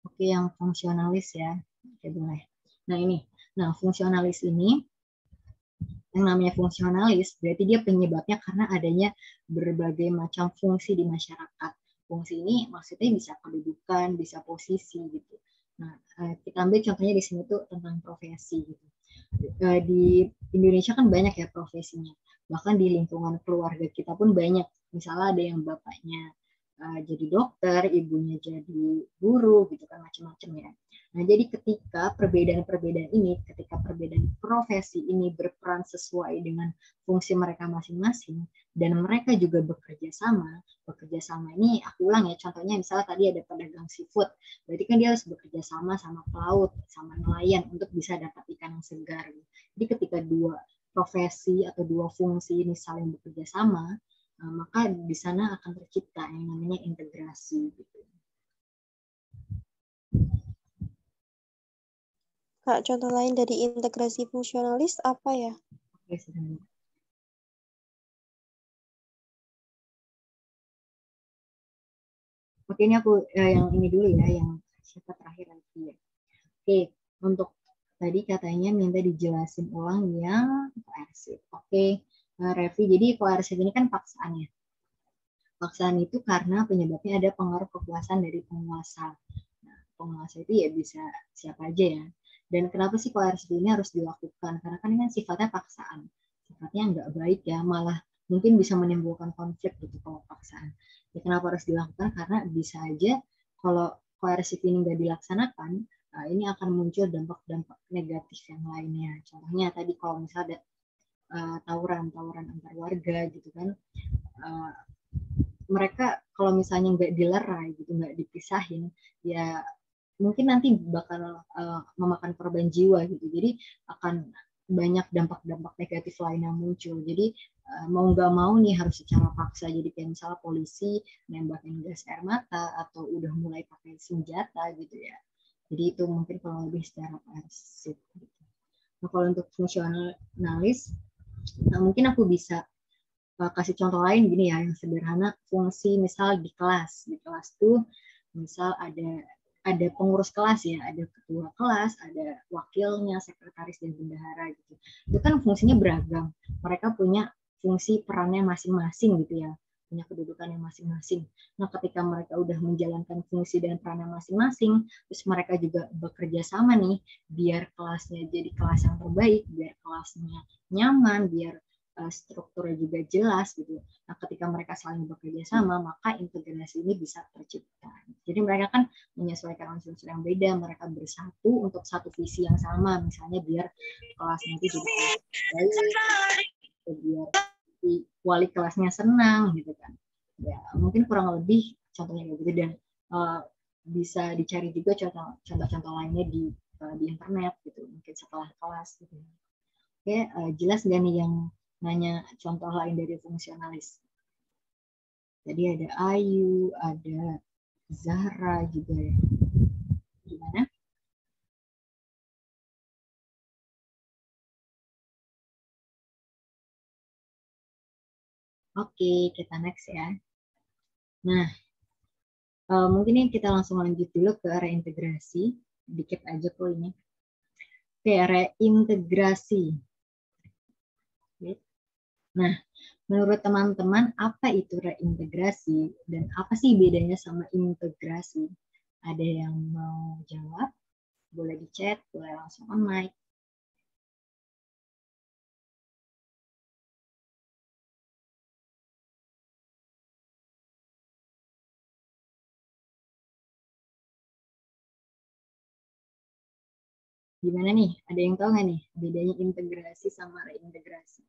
Oke, yang fungsionalis ya. Oke, boleh. Nah, ini. Nah, fungsionalis ini, yang namanya fungsionalis, berarti dia penyebabnya karena adanya berbagai macam fungsi di masyarakat. Fungsi ini maksudnya bisa kedudukan, bisa posisi gitu. Nah, kita ambil contohnya di sini tuh tentang profesi gitu. Di Indonesia kan banyak ya profesinya. Bahkan di lingkungan keluarga kita pun banyak. Misalnya ada yang bapaknya jadi dokter, ibunya jadi guru gitu kan, macam-macam ya. Nah, jadi ketika perbedaan-perbedaan ini, ketika perbedaan profesi ini berperan sesuai dengan fungsi mereka masing-masing, dan mereka juga bekerja sama ini aku ulang ya, contohnya misalnya tadi ada pedagang seafood, berarti kan dia harus bekerja sama pelaut, sama nelayan untuk bisa dapat ikan yang segar. Jadi ketika dua profesi atau dua fungsi ini saling bekerja sama, maka di sana akan tercipta yang namanya integrasi gitu. Kak, contoh lain dari integrasi fungsionalis apa ya? Oke, sedang. Oke, ini aku yang ini dulu ya, yang siapa terakhir lagi ya. Oke, untuk tadi katanya minta dijelasin ulang yang koersif. Oke, Revi, jadi koersif ini kan paksaan ya. Paksaan itu karena penyebabnya ada pengaruh kekuasaan dari penguasa. Nah, penguasa itu ya bisa siapa aja ya. Dan kenapa sih koersif ini harus dilakukan? Karena kan ini sifatnya paksaan. Sifatnya nggak baik ya, malah mungkin bisa menimbulkan konflik gitu kalau paksaan. Ya, kenapa harus dilakukan? Karena bisa aja kalau koersif ini nggak dilaksanakan, ini akan muncul dampak-dampak negatif yang lainnya. Contohnya tadi kalau misalnya ada tawuran antar warga gitu kan, mereka kalau misalnya nggak dilerai gitu, nggak dipisahin, ya mungkin nanti bakal memakan korban jiwa gitu. Jadi akan banyak dampak-dampak negatif lain yang muncul. Jadi mau nggak mau nih harus secara paksa. Jadi kayak misalnya polisi nembakin gas air mata atau udah mulai pakai senjata gitu ya. Jadi itu mungkin kalau lebih secara prinsip. Gitu. Nah kalau untuk fungsionalis, nah mungkin aku bisa kasih contoh lain gini ya, yang sederhana, fungsi misal di kelas tuh misal ada pengurus kelas ya, ada ketua kelas, ada wakilnya, sekretaris dan bendahara gitu. Itu kan fungsinya beragam, mereka punya fungsi perannya masing-masing gitu ya, punya kedudukannya masing-masing. Nah ketika mereka udah menjalankan fungsi dan perannya masing-masing, terus mereka juga bekerja sama nih biar kelasnya jadi kelas yang terbaik, biar kelasnya nyaman, biar strukturnya juga jelas gitu. Nah, ketika mereka saling bekerja sama, maka integrasi ini bisa tercipta. Jadi mereka kan menyesuaikan unsur-unsur yang beda, mereka bersatu untuk satu visi yang sama, misalnya biar kelasnya itu jadi baik, biar wali kelasnya senang gitu kan. Ya, mungkin kurang lebih contohnya kayak gitu, dan bisa dicari juga contoh-contoh lainnya di internet gitu, mungkin setelah kelas gitu. Oke, jelas gak nih yang nanya contoh lain dari fungsionalis? Jadi ada Ayu, ada Zahra juga ya. Gimana? Oke, kita next ya. Nah, mungkin ini kita langsung lanjut dulu ke reintegrasi. Dikit aja kok ini. Oke, reintegrasi. Nah, menurut teman-teman, apa itu reintegrasi dan apa sih bedanya sama integrasi? Ada yang mau jawab? Boleh di chat, boleh langsung on mic. Gimana nih? Ada yang tahu nggak nih bedanya integrasi sama reintegrasi?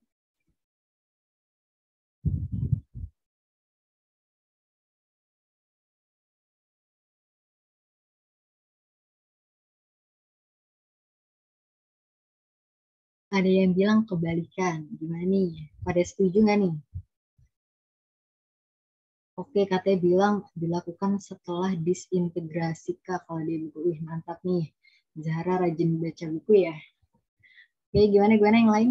Ada yang bilang kebalikan. Gimana nih? Pada setuju nggak nih? Oke, katanya bilang dilakukan setelah disintegrasi, Kak. Kalau di buku, wih mantap nih. Zahra rajin baca buku ya. Oke, gimana yang lain?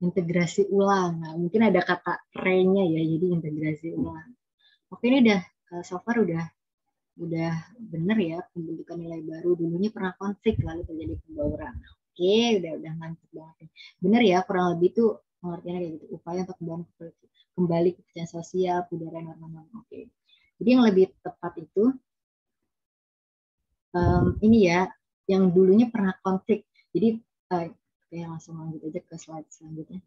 Integrasi ulang. Nah, mungkin ada kata re-nya ya, jadi integrasi ulang. Oke, ini udah so far udah benar ya, pembentukan nilai baru. Dulunya pernah konflik lalu terjadi pembauran. Oke, udah mantap banget. Benar ya, kurang lebih tuh pengertiannya kayak gitu. Upaya untuk kembali ke kepercayaan sosial, budaya norma-norma. Oke. Jadi yang lebih tepat itu ini ya, yang dulunya pernah konflik. Jadi langsung lanjut aja ke slide selanjutnya.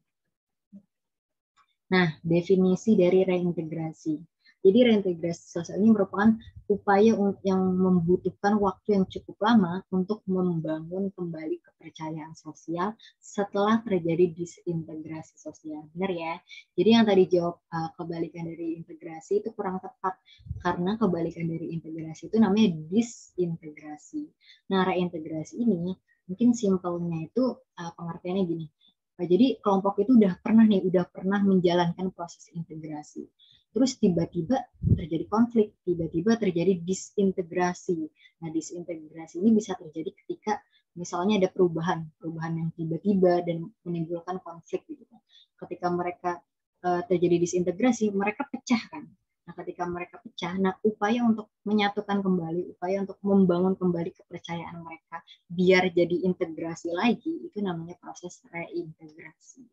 Nah, definisi dari reintegrasi. Jadi reintegrasi sosial ini merupakan upaya yang membutuhkan waktu yang cukup lama untuk membangun kembali kepercayaan sosial setelah terjadi disintegrasi sosial. Benar ya? Jadi yang tadi jawab kebalikan dari integrasi itu kurang tepat, karena kebalikan dari integrasi itu namanya disintegrasi. Nah, reintegrasi ini mungkin simpelnya itu pengertiannya gini. Jadi kelompok itu udah pernah menjalankan proses integrasi. Terus tiba-tiba terjadi konflik, tiba-tiba terjadi disintegrasi. Nah, disintegrasi ini bisa terjadi ketika misalnya ada perubahan yang tiba-tiba dan menimbulkan konflik gitu. Ketika mereka terjadi disintegrasi, mereka pecah kan. Nah, ketika mereka pecah, nah upaya untuk menyatukan kembali, upaya untuk membangun kembali kepercayaan mereka biar jadi integrasi lagi, itu namanya proses reintegrasi.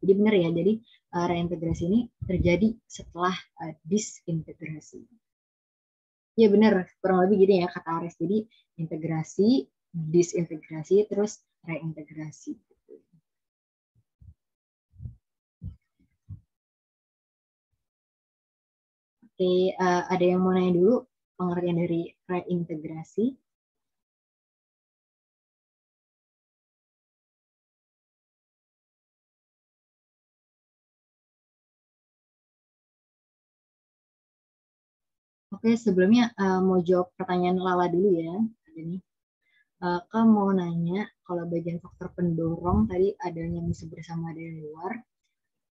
Jadi benar ya, jadi reintegrasi ini terjadi setelah disintegrasi. Ya benar, kurang lebih gini ya kata Ares. Jadi integrasi, disintegrasi, terus reintegrasi. Oke, ada yang mau nanya dulu pengertian dari reintegrasi? Oke, sebelumnya mau jawab pertanyaan Lala dulu ya. Ini Kak mau nanya, kalau bagian faktor pendorong tadi adanya misi bersama dari luar,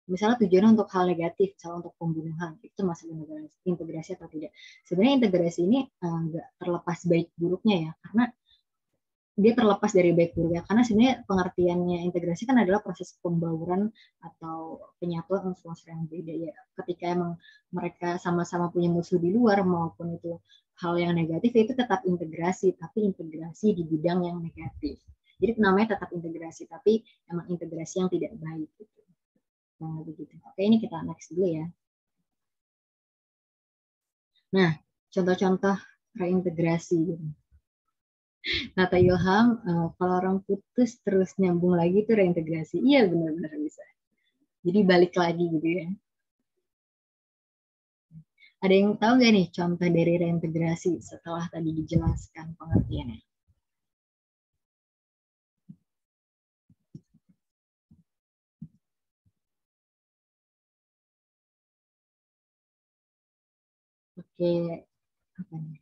misalnya tujuannya untuk hal negatif, misalnya untuk pembunuhan, itu masuk integrasi atau tidak? Sebenarnya integrasi ini nggak terlepas baik buruknya ya, karena dia terlepas dari baik buruknya, karena sebenarnya pengertiannya integrasi kan adalah proses pembauran atau penyatuan unsur-unsur yang beda ya. Ketika emang mereka sama-sama punya musuh di luar maupun itu hal yang negatif, itu tetap integrasi, tapi integrasi di bidang yang negatif. Jadi namanya tetap integrasi, tapi emang integrasi yang tidak baik. Gitu. Nah, begitu. Oke, ini kita next dulu ya. Nah, contoh-contoh reintegrasi. Gitu. Kata Ilham, kalau orang putus terus nyambung lagi itu reintegrasi. Iya, benar-benar bisa. Jadi balik lagi gitu ya. Ada yang tahu nggak nih contoh dari reintegrasi setelah tadi dijelaskan pengertiannya? Oke, apa nih?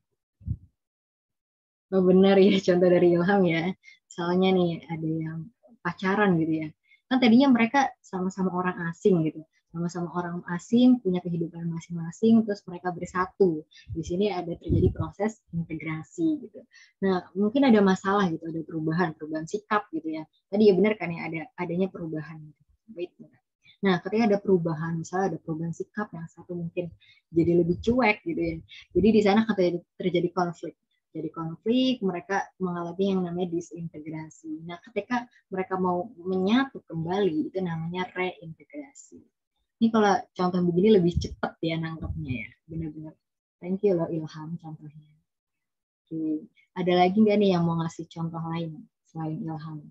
Oh benar ya, contoh dari Ilham ya. Soalnya nih ada yang pacaran gitu ya. Kan tadinya mereka sama-sama orang asing gitu. Sama-sama orang asing, punya kehidupan masing-masing, terus mereka bersatu. Di sini ada terjadi proses integrasi gitu. Nah, mungkin ada masalah gitu, ada perubahan sikap gitu ya. Tadi ya benar kan ya, adanya perubahan gitu. Baik. Nah, ketika ada perubahan, misalnya ada perubahan sikap yang satu mungkin jadi lebih cuek gitu ya. Jadi di sana terjadi konflik. Jadi konflik, mereka mengalami yang namanya disintegrasi. Nah, ketika mereka mau menyatu kembali, itu namanya reintegrasi. Ini kalau contoh begini lebih cepat ya nangkepnya ya, benar-benar. Thank you loh Ilham contohnya. Oke. Ada lagi nggak nih yang mau ngasih contoh lain selain Ilham?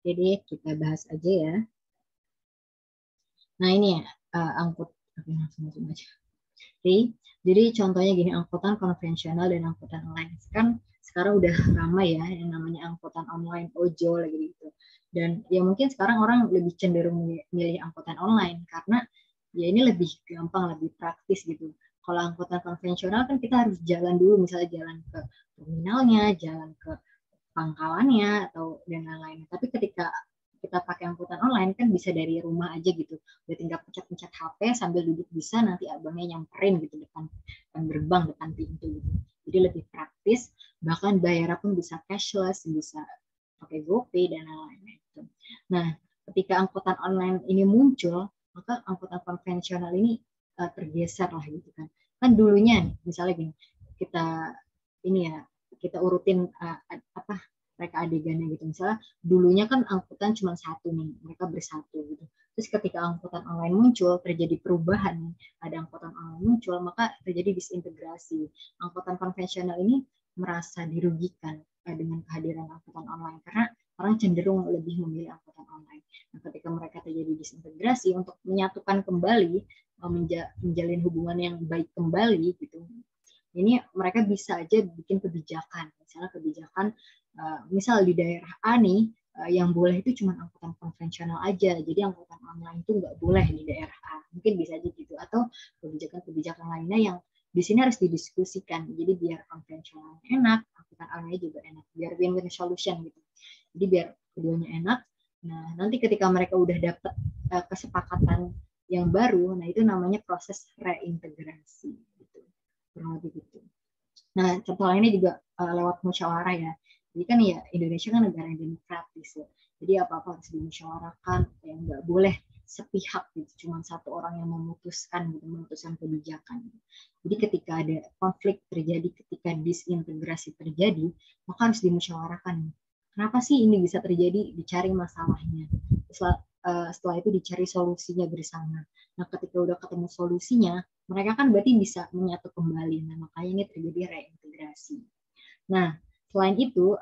Jadi kita bahas aja ya. Nah ini ya, oke, langsung aja. Oke, jadi contohnya gini, angkutan konvensional dan angkutan online. Kan sekarang udah ramai ya yang namanya angkutan online, ojol gitu. Dan ya mungkin sekarang orang lebih cenderung milih angkutan online karena ya ini lebih gampang, lebih praktis gitu. Kalau angkutan konvensional kan kita harus jalan dulu, misalnya jalan ke terminalnya, jalan ke pangkalannya atau dan lain-lain. Tapi ketika kita pakai angkutan online kan bisa dari rumah aja gitu. Udah tinggal pencet-pencet HP sambil duduk bisa, nanti abangnya nyamperin gitu depan gerbang, depan pintu gitu. Jadi lebih praktis, bahkan bayar pun bisa cashless, bisa pakai GoPay dan lain-lain gitu. Nah, ketika angkutan online ini muncul, maka angkutan konvensional ini tergeser lah gitu kan. Kan dulunya misalnya gini, kita ini ya kita urutin mereka adegannya gitu. Misalnya dulunya kan angkutan cuma satu nih, mereka bersatu gitu. Terus ketika angkutan online muncul, terjadi perubahan, ada angkutan online muncul, maka terjadi disintegrasi. Angkutan konvensional ini merasa dirugikan dengan kehadiran angkutan online karena orang cenderung lebih memilih angkutan online. Nah, ketika mereka terjadi disintegrasi untuk menyatukan kembali, menjalin hubungan yang baik kembali gitu. Ini mereka bisa aja bikin kebijakan, misalnya kebijakan misal di daerah A nih yang boleh itu cuma angkutan konvensional aja, jadi angkutan online itu nggak boleh di daerah A, mungkin bisa aja gitu, atau kebijakan-kebijakan lainnya yang di sini harus didiskusikan, jadi biar konvensional enak, angkutan online juga enak, biar win-win solution gitu, jadi biar keduanya enak. Nah nanti ketika mereka udah dapet kesepakatan yang baru, nah itu namanya proses reintegrasi gitu, kurang lebih gitu. Nah contoh lainnya juga lewat musyawarah ya. Jadi kan ya Indonesia kan negara yang demokratis ya. Jadi apa-apa harus dimusyawarakan, yang nggak boleh sepihak gitu, cuma satu orang yang memutuskan gitu, memutuskan kebijakan. Gitu. Jadi ketika ada konflik terjadi, ketika disintegrasi terjadi, maka harus dimusyawarakan. Kenapa sih ini bisa terjadi? Dicari masalahnya. Setelah itu dicari solusinya bersama. Nah ketika udah ketemu solusinya, mereka kan berarti bisa menyatu kembali. Nah makanya ini terjadi reintegrasi. Nah selain itu,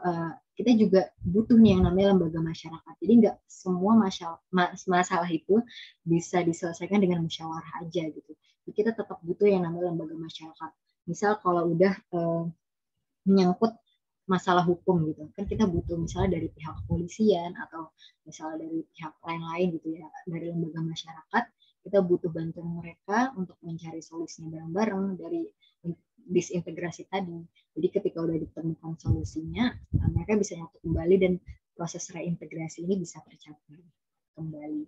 kita juga butuh nih yang namanya lembaga masyarakat. Jadi nggak semua masalah itu bisa diselesaikan dengan musyawarah aja gitu. Jadi kita tetap butuh yang namanya lembaga masyarakat. Misal kalau udah menyangkut masalah hukum gitu. Kan kita butuh misalnya dari pihak kepolisian atau misalnya dari pihak lain-lain gitu ya, dari lembaga masyarakat, kita butuh bantuan mereka untuk mencari solusinya bareng-bareng dari disintegrasi tadi. Jadi ketika udah ditemukan solusinya, mereka bisa nyatu kembali dan proses reintegrasi ini bisa tercapai kembali.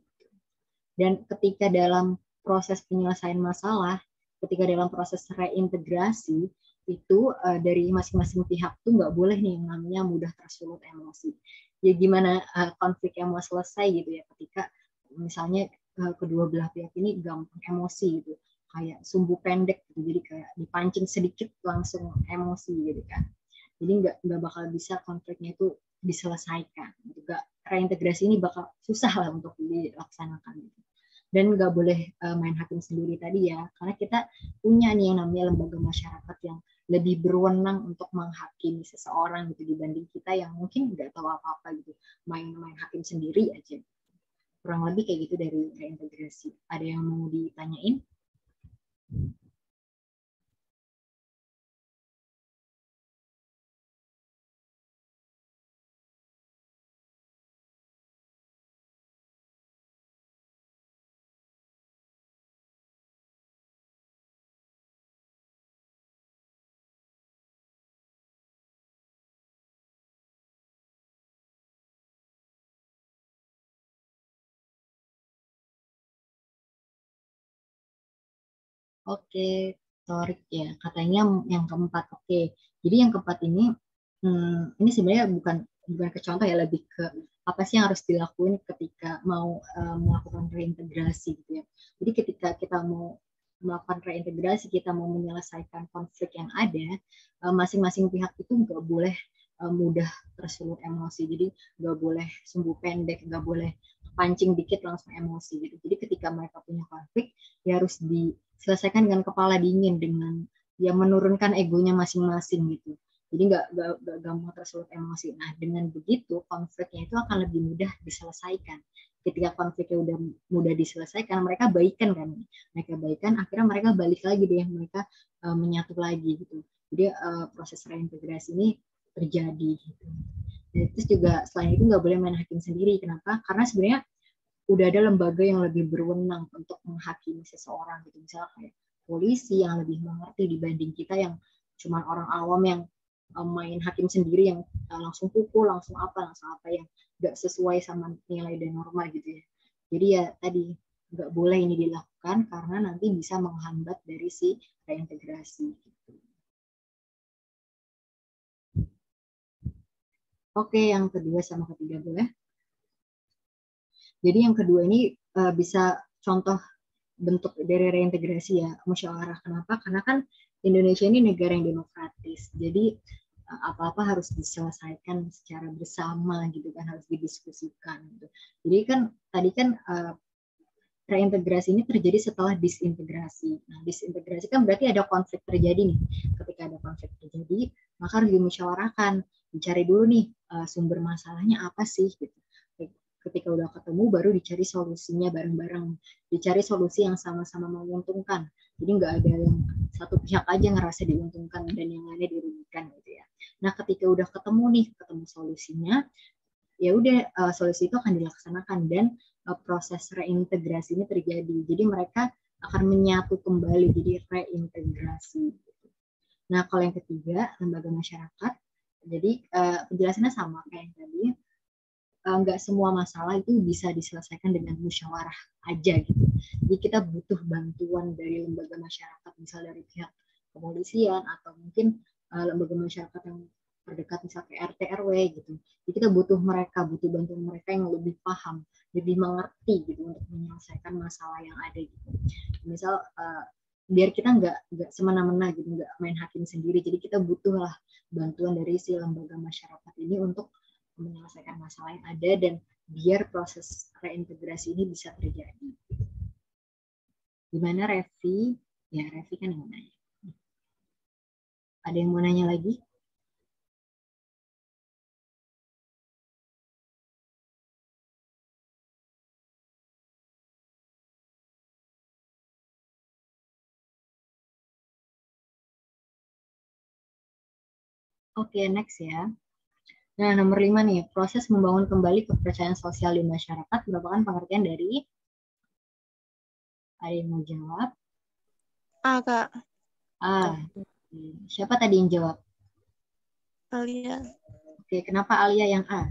Dan ketika dalam proses penyelesaian masalah, ketika dalam proses reintegrasi, itu dari masing-masing pihak tuh nggak boleh nih yang namanya mudah tersulut emosi. Ya gimana konflik yang mau selesai gitu ya, ketika misalnya kedua belah pihak ini gampang emosi gitu, kayak sumbu pendek gitu, jadi kayak dipancing sedikit langsung emosi gitu kan. Jadi nggak bakal bisa konfliknya itu diselesaikan. Juga reintegrasi ini bakal susah lah untuk dilaksanakan gitu. Dan nggak boleh main hakim sendiri tadi ya, karena kita punya nih yang namanya lembaga masyarakat yang lebih berwenang untuk menghakimi seseorang gitu dibanding kita yang mungkin nggak tahu apa-apa gitu, main-main hakim sendiri aja. Kurang lebih kayak gitu dari reintegrasi. Ada yang mau ditanyain? Oke, Torik ya. Katanya yang keempat. Oke. Jadi yang keempat ini sebenarnya bukan ke contoh ya, lebih ke apa sih yang harus dilakuin ketika mau melakukan reintegrasi gitu ya. Jadi ketika kita mau melakukan reintegrasi, kita mau menyelesaikan konflik yang ada, masing-masing pihak itu nggak boleh mudah tersulut emosi. Jadi nggak boleh sumbu pendek, nggak boleh pancing dikit langsung emosi gitu. Jadi ketika mereka punya konflik, ya harus diselesaikan dengan kepala dingin, dengan ya menurunkan egonya masing-masing gitu. Jadi nggak gampang tersulut emosi. Nah dengan begitu konfliknya itu akan lebih mudah diselesaikan. Ketika konfliknya udah mudah diselesaikan, mereka baikan kan, mereka baikan, akhirnya mereka balik lagi deh, mereka menyatu lagi gitu. Jadi proses reintegrasi ini terjadi gitu. Dan terus juga selain itu nggak boleh main hakim sendiri. Kenapa? Karena sebenarnya udah ada lembaga yang lebih berwenang untuk menghakimi seseorang gitu, misalnya kayak polisi yang lebih mengerti dibanding kita yang cuma orang awam yang main hakim sendiri, yang langsung pukul, langsung apa yang nggak sesuai sama nilai dan norma gitu ya. Jadi ya tadi nggak boleh ini dilakukan karena nanti bisa menghambat dari si reintegrasi gitu. Oke, yang kedua sama ketiga boleh. Jadi yang kedua ini bisa contoh bentuk dari reintegrasi ya, musyawarah. Kenapa? Karena kan Indonesia ini negara yang demokratis. Jadi apa-apa harus diselesaikan secara bersama gitu kan, harus didiskusikan gitu. Jadi kan tadi kan reintegrasi ini terjadi setelah disintegrasi. Nah, disintegrasi kan berarti ada konflik terjadi nih. Ketika ada konflik terjadi, maka harus dimusyawarahkan. Dicari dulu nih sumber masalahnya apa sih gitu. Ketika udah ketemu baru dicari solusinya bareng-bareng. Dicari solusi yang sama-sama menguntungkan. Jadi nggak ada yang satu pihak aja ngerasa diuntungkan dan yang lainnya dirugikan gitu ya. Nah, ketika udah ketemu solusinya, ya udah solusi itu akan dilaksanakan dan proses reintegrasi ini terjadi. Jadi mereka akan menyatu kembali, jadi reintegrasi. Nah, kalau yang ketiga, lembaga masyarakat. Jadi penjelasannya sama kayak yang tadi. Nggak semua masalah itu bisa diselesaikan dengan musyawarah aja gitu. Jadi kita butuh bantuan dari lembaga masyarakat, misal dari pihak kepolisian atau mungkin lembaga masyarakat yang terdekat, misal kayak RT RW gitu. Jadi kita butuh bantuan mereka yang lebih paham, lebih mengerti gitu untuk menyelesaikan masalah yang ada gitu. Misal biar kita nggak semena-mena gitu, nggak main hakim sendiri. Jadi kita butuhlah bantuan dari si lembaga masyarakat ini untuk menyelesaikan masalah yang ada dan biar proses reintegrasi ini bisa terjadi. Gimana Revi? Ya Revi kan yang mau nanya. Ada yang mau nanya lagi? Oke, next ya. Nah, nomor 5 nih, proses membangun kembali kepercayaan sosial di masyarakat merupakan pengertian dari, ada yang mau jawab? Kak. Siapa tadi yang jawab? Alia. Oke, kenapa Alia yang A?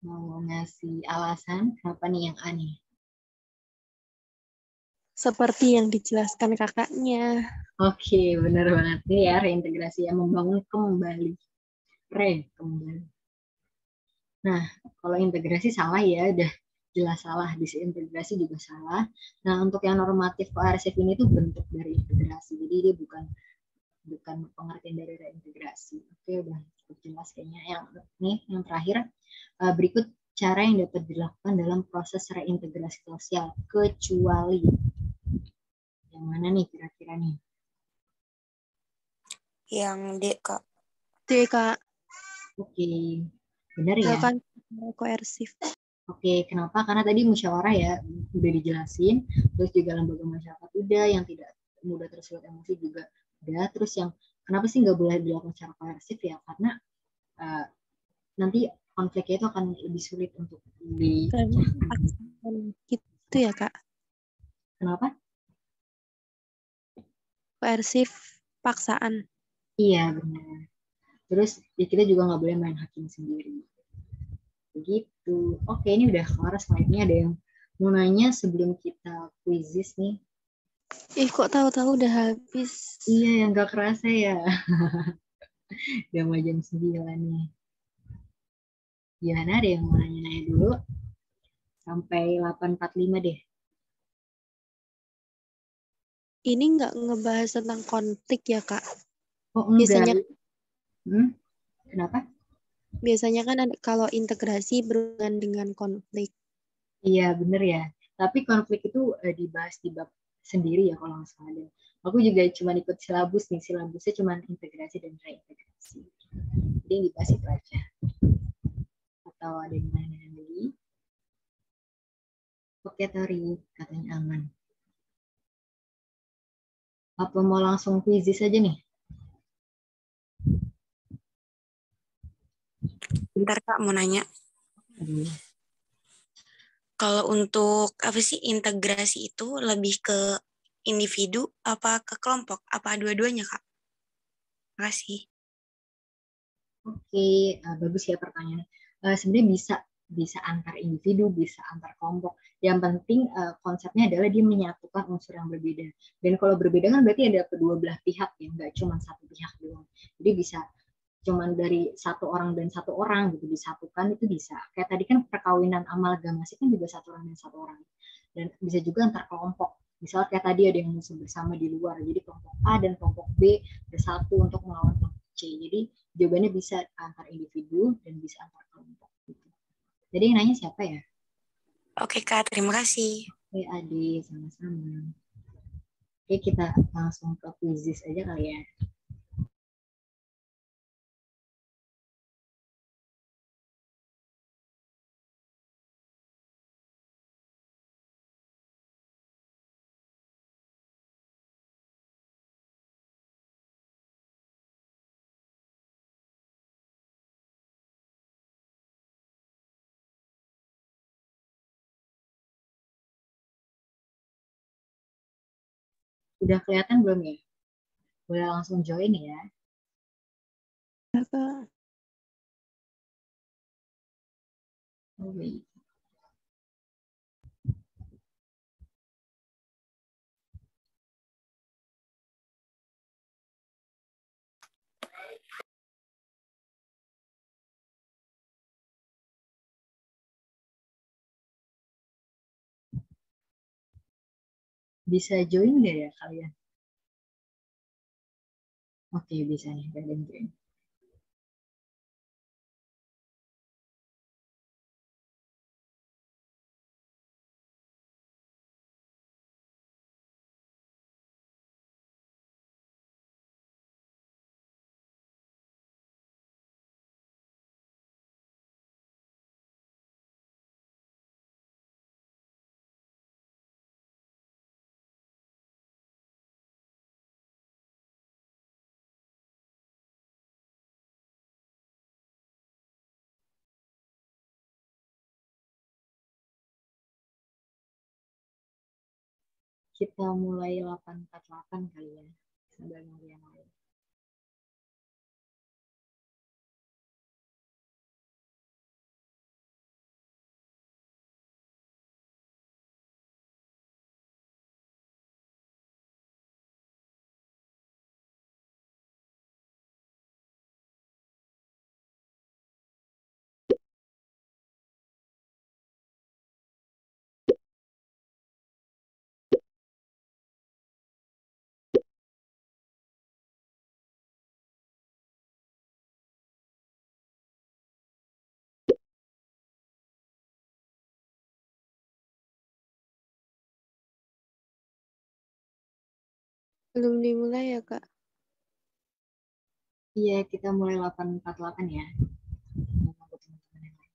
Mau ngasih alasan kenapa nih yang A nih? Seperti yang dijelaskan kakaknya. Oke, benar banget. Ini ya reintegrasi yang membangun kembali. Kembali. Nah, kalau integrasi salah ya, udah jelas salah. Disintegrasi juga salah. Nah, untuk yang normatif koersif ini tuh bentuk dari integrasi. Jadi dia bukan pengertian dari reintegrasi. Oke, udah cukup jelas kayaknya. Yang terakhir, berikut cara yang dapat dilakukan dalam proses reintegrasi sosial, kecuali. Yang mana nih kira-kira nih? Yang D, Kak. D, Kak. Oke, benar ya? Kan koersif. Oke, kenapa? Karena tadi musyawarah ya, udah dijelasin. Terus juga lembaga masyarakat udah, yang tidak mudah tersulut emosi juga udah. Terus yang kenapa sih nggak boleh dilakukan secara koersif ya? Karena nanti konfliknya itu akan lebih sulit untuk dipecahkan. Gitu ya, Kak? Kenapa? Koersif paksaan. Iya, benar. Terus ya kita juga nggak boleh main hakim sendiri. Begitu. Oke, ini udah kelar slide-nya. Ada yang mau nanya sebelum kita quizzes nih? Kok tahu-tahu udah habis. Iya, yang nggak kerasa ya. Udah mau jam 9 nih. Gimana, ada yang mau nanya-nanya dulu? Sampai 8.45 deh. Ini nggak ngebahas tentang konflik ya, Kak? Oh, enggak. Biasanya Kenapa? Biasanya kan kalau integrasi berhubungan dengan konflik. Iya, bener ya. Tapi konflik itu dibahas di bab sendiri ya kalau nggak salah. Dan aku juga cuma ikut silabus nih. Silabusnya cuma integrasi dan reintegrasi. Jadi yang dibahas itu aja. Atau ada yang nanya lagi? Oke, Tori, katanya aman. Apa mau langsung quizzes aja nih? Bentar, Kak, mau nanya. Kalau untuk apa sih integrasi itu lebih ke individu apa ke kelompok? Apa dua-duanya, Kak? Makasih. Oke, bagus ya pertanyaannya. Sebenarnya bisa antar individu, bisa antar kelompok. Yang penting konsepnya adalah dia menyatukan unsur yang berbeda. Dan kalau berbeda kan berarti ada kedua belah pihak ya, nggak cuma satu pihak doang. Jadi bisa cuman dari satu orang dan satu orang gitu disatukan itu bisa. Kayak tadi kan perkawinan amalgamasi kan juga satu orang dan satu orang. Dan bisa juga antar kelompok. Misal kayak tadi ada yang musuh bersama di luar, jadi kelompok A dan kelompok B bersatu untuk melawan kelompok C. Jadi jawabannya bisa antar individu dan bisa antar kelompok. Gitu. Jadi yang nanya siapa ya? Oke, Kak, terima kasih. Oke, Adi, sama-sama. Oke, kita langsung ke quizzes aja kali ya. Udah kelihatan belum ya? Boleh langsung join ya. Oh, wait. Bisa join nggak ya kalian? Oke, bisa nih kalian join. kita mulai 848 kali ya. Sambil nunggu yang lain. Belum dimulai ya, Kak? Iya, kita mulai 848 ya. Nunggu teman-teman yang lain.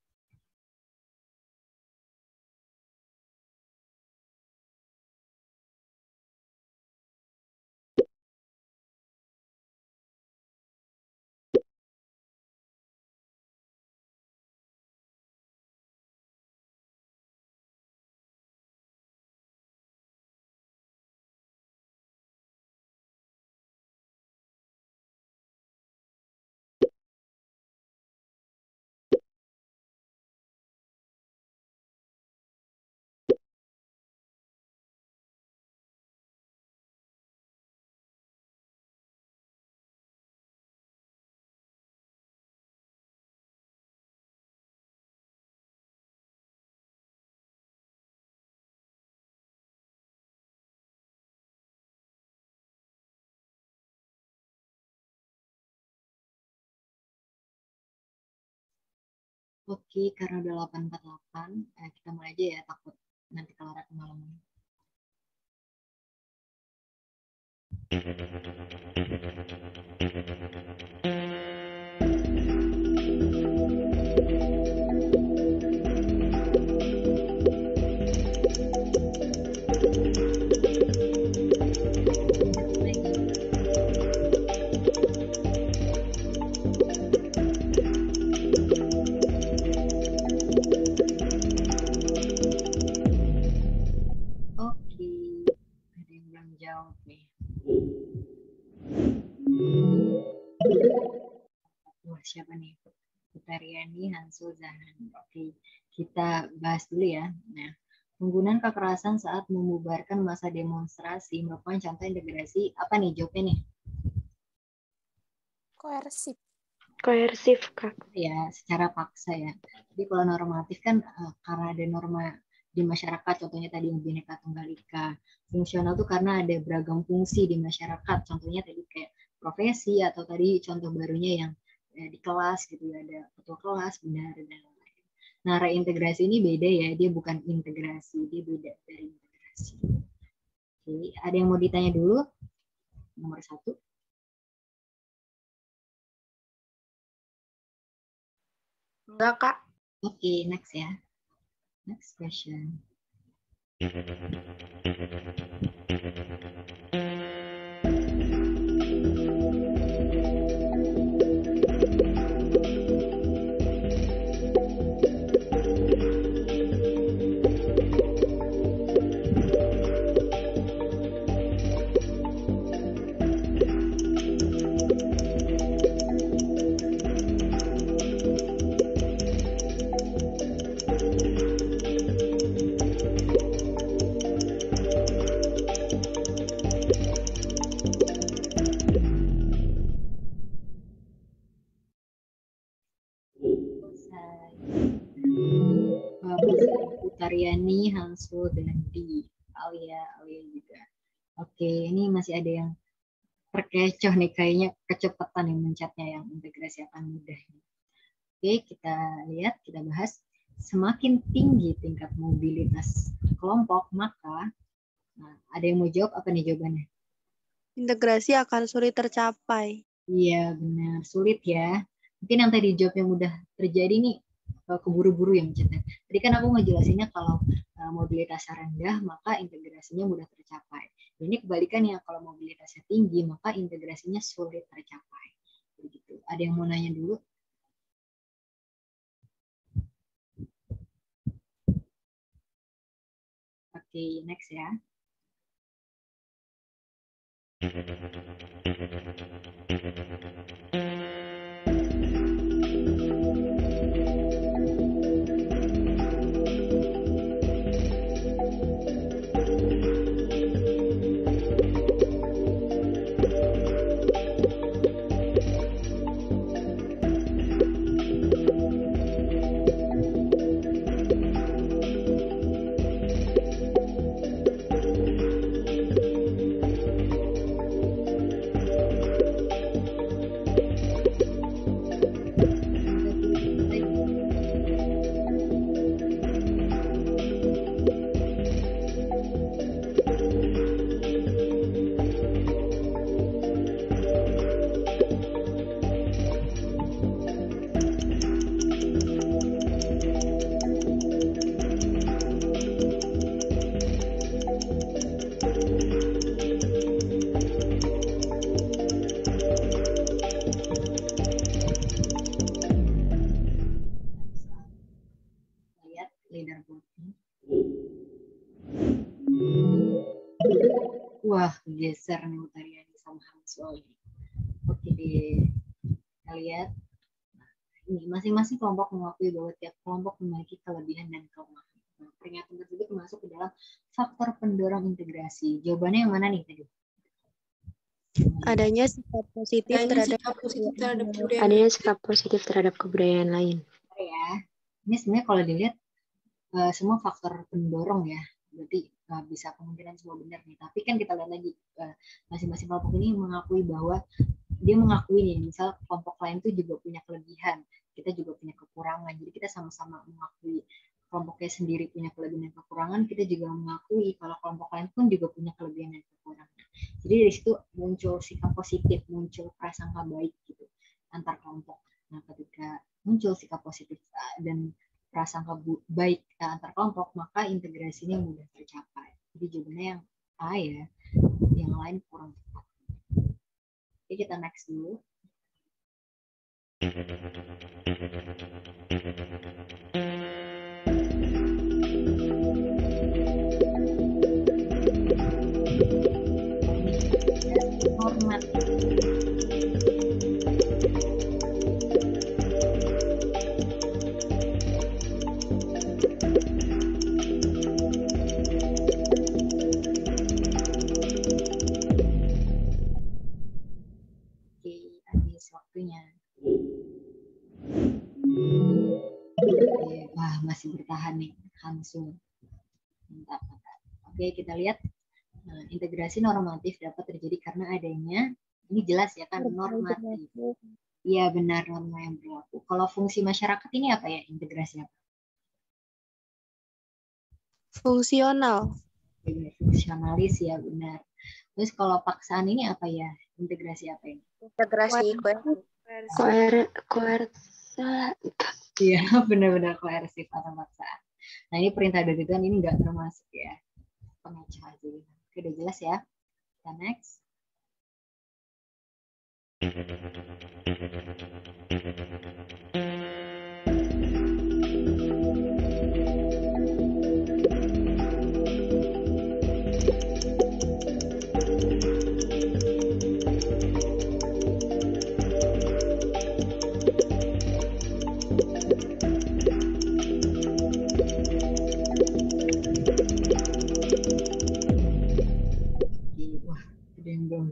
Oke, karena udah 848, kita mulai aja ya, takut nanti kelar kemalaman. Oke, ada yang belum jawab nih. Wah, siapa nih? Putariani, Hansu, Zahan. Oke, kita bahas dulu ya. Nah, penggunaan kekerasan saat membubarkan masa demonstrasi merupakan contoh integrasi apa nih jawabnya nih? Koersif. Koersif, Kak. Ya, secara paksa ya. Jadi kalau normatif kan karena ada norma di masyarakat, contohnya tadi yang Bhinneka Tunggal Ika. Fungsional tuh karena ada beragam fungsi di masyarakat, contohnya tadi kayak profesi atau tadi contoh barunya yang di kelas gitu ya, ada ketua kelas, bendahara dan lain-lain. Nah, reintegrasi ini beda ya, dia bukan integrasi, dia beda dari integrasi. Oke, ada yang mau ditanya dulu? Nomor 1. Enggak, Kak. Oke, next ya. Next question. Putariani, Hansu, dan Di. Alia juga. Oke, ini masih ada yang terkecoh nih, kayaknya kecepatan yang mencetnya, yang integrasi akan mudah. Oke, kita lihat, kita bahas. Semakin tinggi tingkat mobilitas kelompok, maka ada yang mau jawab apa nih jawabannya? Integrasi akan sulit tercapai. Iya, benar. Sulit ya. Mungkin yang tadi jawab yang mudah terjadi nih, keburu-buru yang mencetnya. Tadi kan aku ngejelasinnya kalau mobilitasnya rendah, maka integrasinya mudah tercapai. Ini kebalikannya, kalau mobilitasnya tinggi, maka integrasinya sulit tercapai. Begitu. Ada yang mau nanya dulu? Oke, next ya. Lihat leaderboardnya. Wah, geser nih Utariani sama Hamsul. Oke deh, kita lihat. Ini masing-masing kelompok mengakui bahwa tiap kelompok memiliki kelebihan dan kelemahan. Nah, pernyataan tersebut masuk ke dalam faktor pendorong integrasi. Jawabannya yang mana nih tadi? Adanya sikap positif terhadap kebudayaan lain. Ya, ini sebenarnya kalau dilihat semua faktor pendorong ya, berarti bisa kemungkinan semua benar nih. Tapi kan kita lihat lagi masing-masing kelompok ini mengakui bahwa dia mengakui nih, misal kelompok lain tuh juga punya kelebihan, kita juga punya kekurangan. Jadi kita sama-sama mengakui kelompoknya sendiri punya kelebihan dan kekurangan, kita juga mengakui kalau kelompok lain pun juga punya kelebihan dan kekurangan. Jadi dari situ muncul sikap positif, muncul prasangka baik gitu antar kelompok. Nah, ketika muncul sikap positif dan prasangka baik antar kelompok, maka integrasinya mudah tercapai. Jadi jawabannya yang A ya, yang lain kurang tepat. Oke, kita next dulu. Hormat. Waktunya. Oke, wah masih bertahan nih Hamsul. Mantap. Oke, kita lihat integrasi normatif dapat terjadi karena adanya, ini jelas ya kan, normatif. Iya benar, norma yang berlaku. Kalau fungsi masyarakat ini apa ya, integrasi apa? Fungsional. Fungsionalis ya benar. Terus kalau paksaan ini apa ya, integrasi apa ini? Integrasi Iya, benar-benar koersif atau paksaan. Nah, ini perintah dari Tuhan ini nggak termasuk ya. Pengacau aja. Oke, udah jelas ya. Kita next.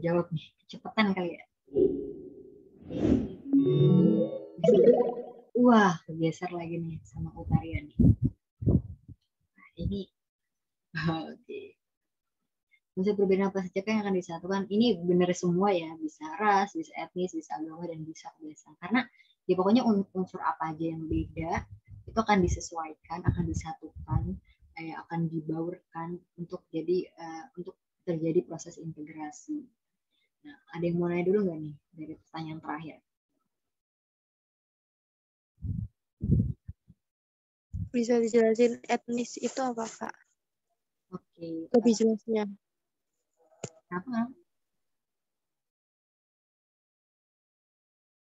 Jawab nih, kecepatan kali ya. Wah, kegeser lagi nih sama Utaria nih. Nah, ini oke. Unsur perbedaan apa saja yang akan disatukan? Ini benar semua ya, bisa ras, bisa etnis, bisa agama, dan bisa kebiasaan. Karena ya pokoknya unsur apa aja yang beda itu akan disesuaikan, akan disatukan, akan dibaurkan untuk jadi untuk terjadi proses integrasi. Nah, ada yang mau nanya dulu nggak nih dari pertanyaan terakhir? Bisa dijelasin etnis itu apa, Kak? Oke. Lebih jelasnya. Apa?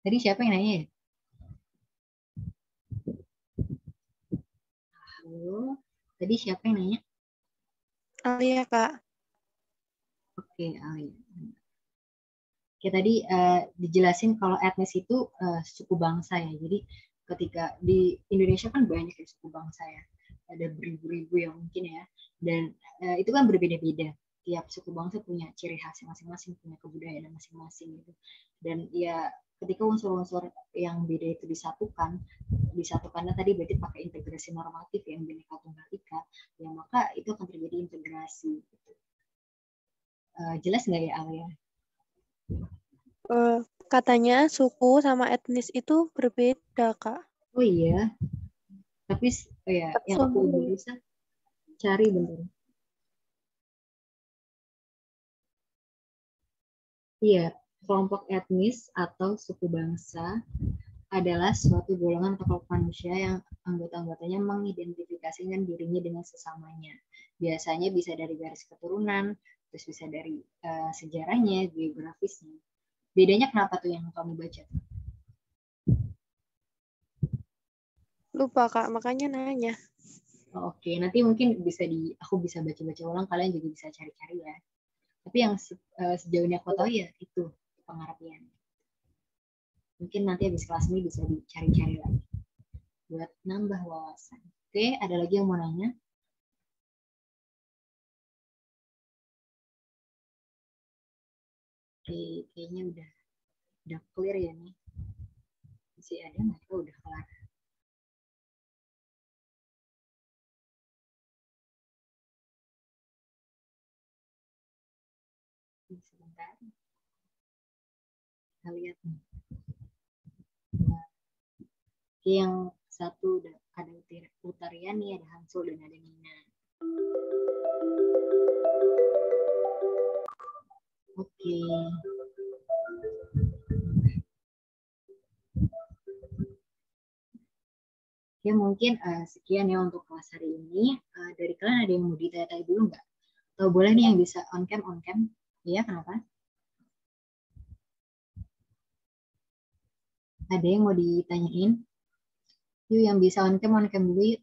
Tadi siapa yang nanya? Halo. Tadi siapa yang nanya? Alia, Kak. Oke, Alia. Ya tadi dijelasin kalau etnis itu suku bangsa ya. Jadi ketika di Indonesia kan banyak ya suku bangsa ya. Ada beribu-ribu yang mungkin ya. Dan itu kan berbeda-beda. Tiap suku bangsa punya ciri khas masing-masing, punya kebudayaan masing-masing gitu. Dan ya ketika unsur-unsur yang beda itu disatukannya tadi berarti pakai integrasi normatif yang Bhinneka Tunggal Ika, ya maka itu akan terjadi integrasi. Gitu. Jelas nggak ya Alia? Katanya suku sama etnis itu berbeda, Kak. Oh iya, tapi ya yang aku bisa cari bentar. Iya, kelompok etnis atau suku bangsa adalah suatu golongan atau kelompok manusia yang anggota-anggotanya mengidentifikasikan dirinya dengan sesamanya. Biasanya bisa dari garis keturunan, terus bisa dari sejarahnya, geografisnya. Bedanya kenapa tuh yang kamu baca? Lupa, Kak, makanya nanya. Oke, nanti mungkin aku bisa baca-baca ulang, kalian juga bisa cari-cari ya. Tapi yang sejauh ini aku tahu ya itu pengertian. Mungkin nanti habis kelas ini bisa dicari-cari lagi buat nambah wawasan. Oke, ada lagi yang mau nanya? Oke, kayaknya udah clear ya nih. Masih ada nggak? Oh, udah kelar. Sebentar. Kita lihat nih. Oke, yang satu ada Utariani, ada Hansul, dan ada Nina. Oke. Ya mungkin sekian ya untuk kelas hari ini. Dari kalian ada yang mau ditanya dulu nggak? Atau boleh nih yang bisa on cam? Iya, kenapa? Ada yang mau ditanyain? Yuk yang bisa on cam dulu yuk.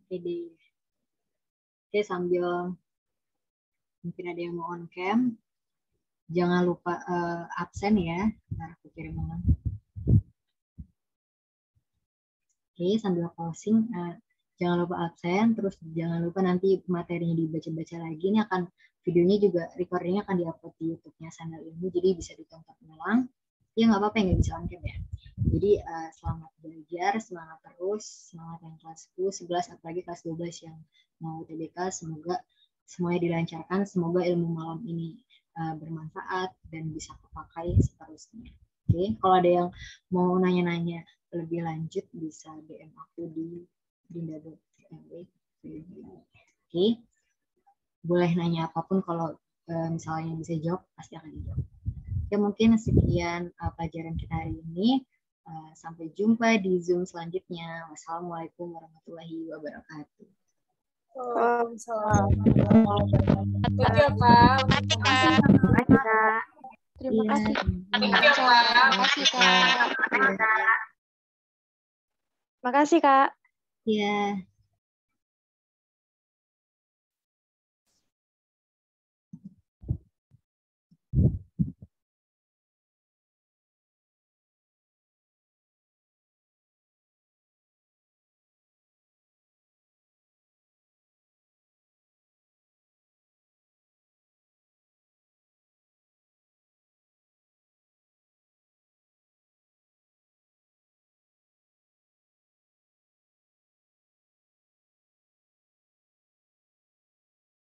Oke deh. Oke, sambil mungkin ada yang mau on cam, jangan lupa absen ya. Ntar aku kirim ulang. Oke, sambil closing, jangan lupa absen, terus jangan lupa nanti materinya dibaca-baca lagi. Ini akan videonya juga, recordingnya akan diupload di YouTube-nya Sandal Ilmu, jadi bisa ditonton ulang. Ya nggak apa-apa yang nggak bisa on cam ya. Jadi selamat belajar, semangat terus, semangat yang kelas 10, 11, apalagi kelas 12 yang mau UTBK, semoga semuanya dilancarkan, semoga ilmu malam ini bermanfaat dan bisa kepakai seterusnya. Oke, kalau ada yang mau nanya-nanya lebih lanjut bisa DM aku di dinda.tw. Oke, boleh nanya apapun, kalau misalnya bisa jawab pasti akan dijawab. Ya mungkin sekian pelajaran kita hari ini. Sampai jumpa di Zoom selanjutnya. Wassalamualaikum warahmatullahi wabarakatuh. Waalaikumsalam. Terima kasih, Kak. Terima kasih. Terima kasih, Kak. Makasih, Kak. Iya.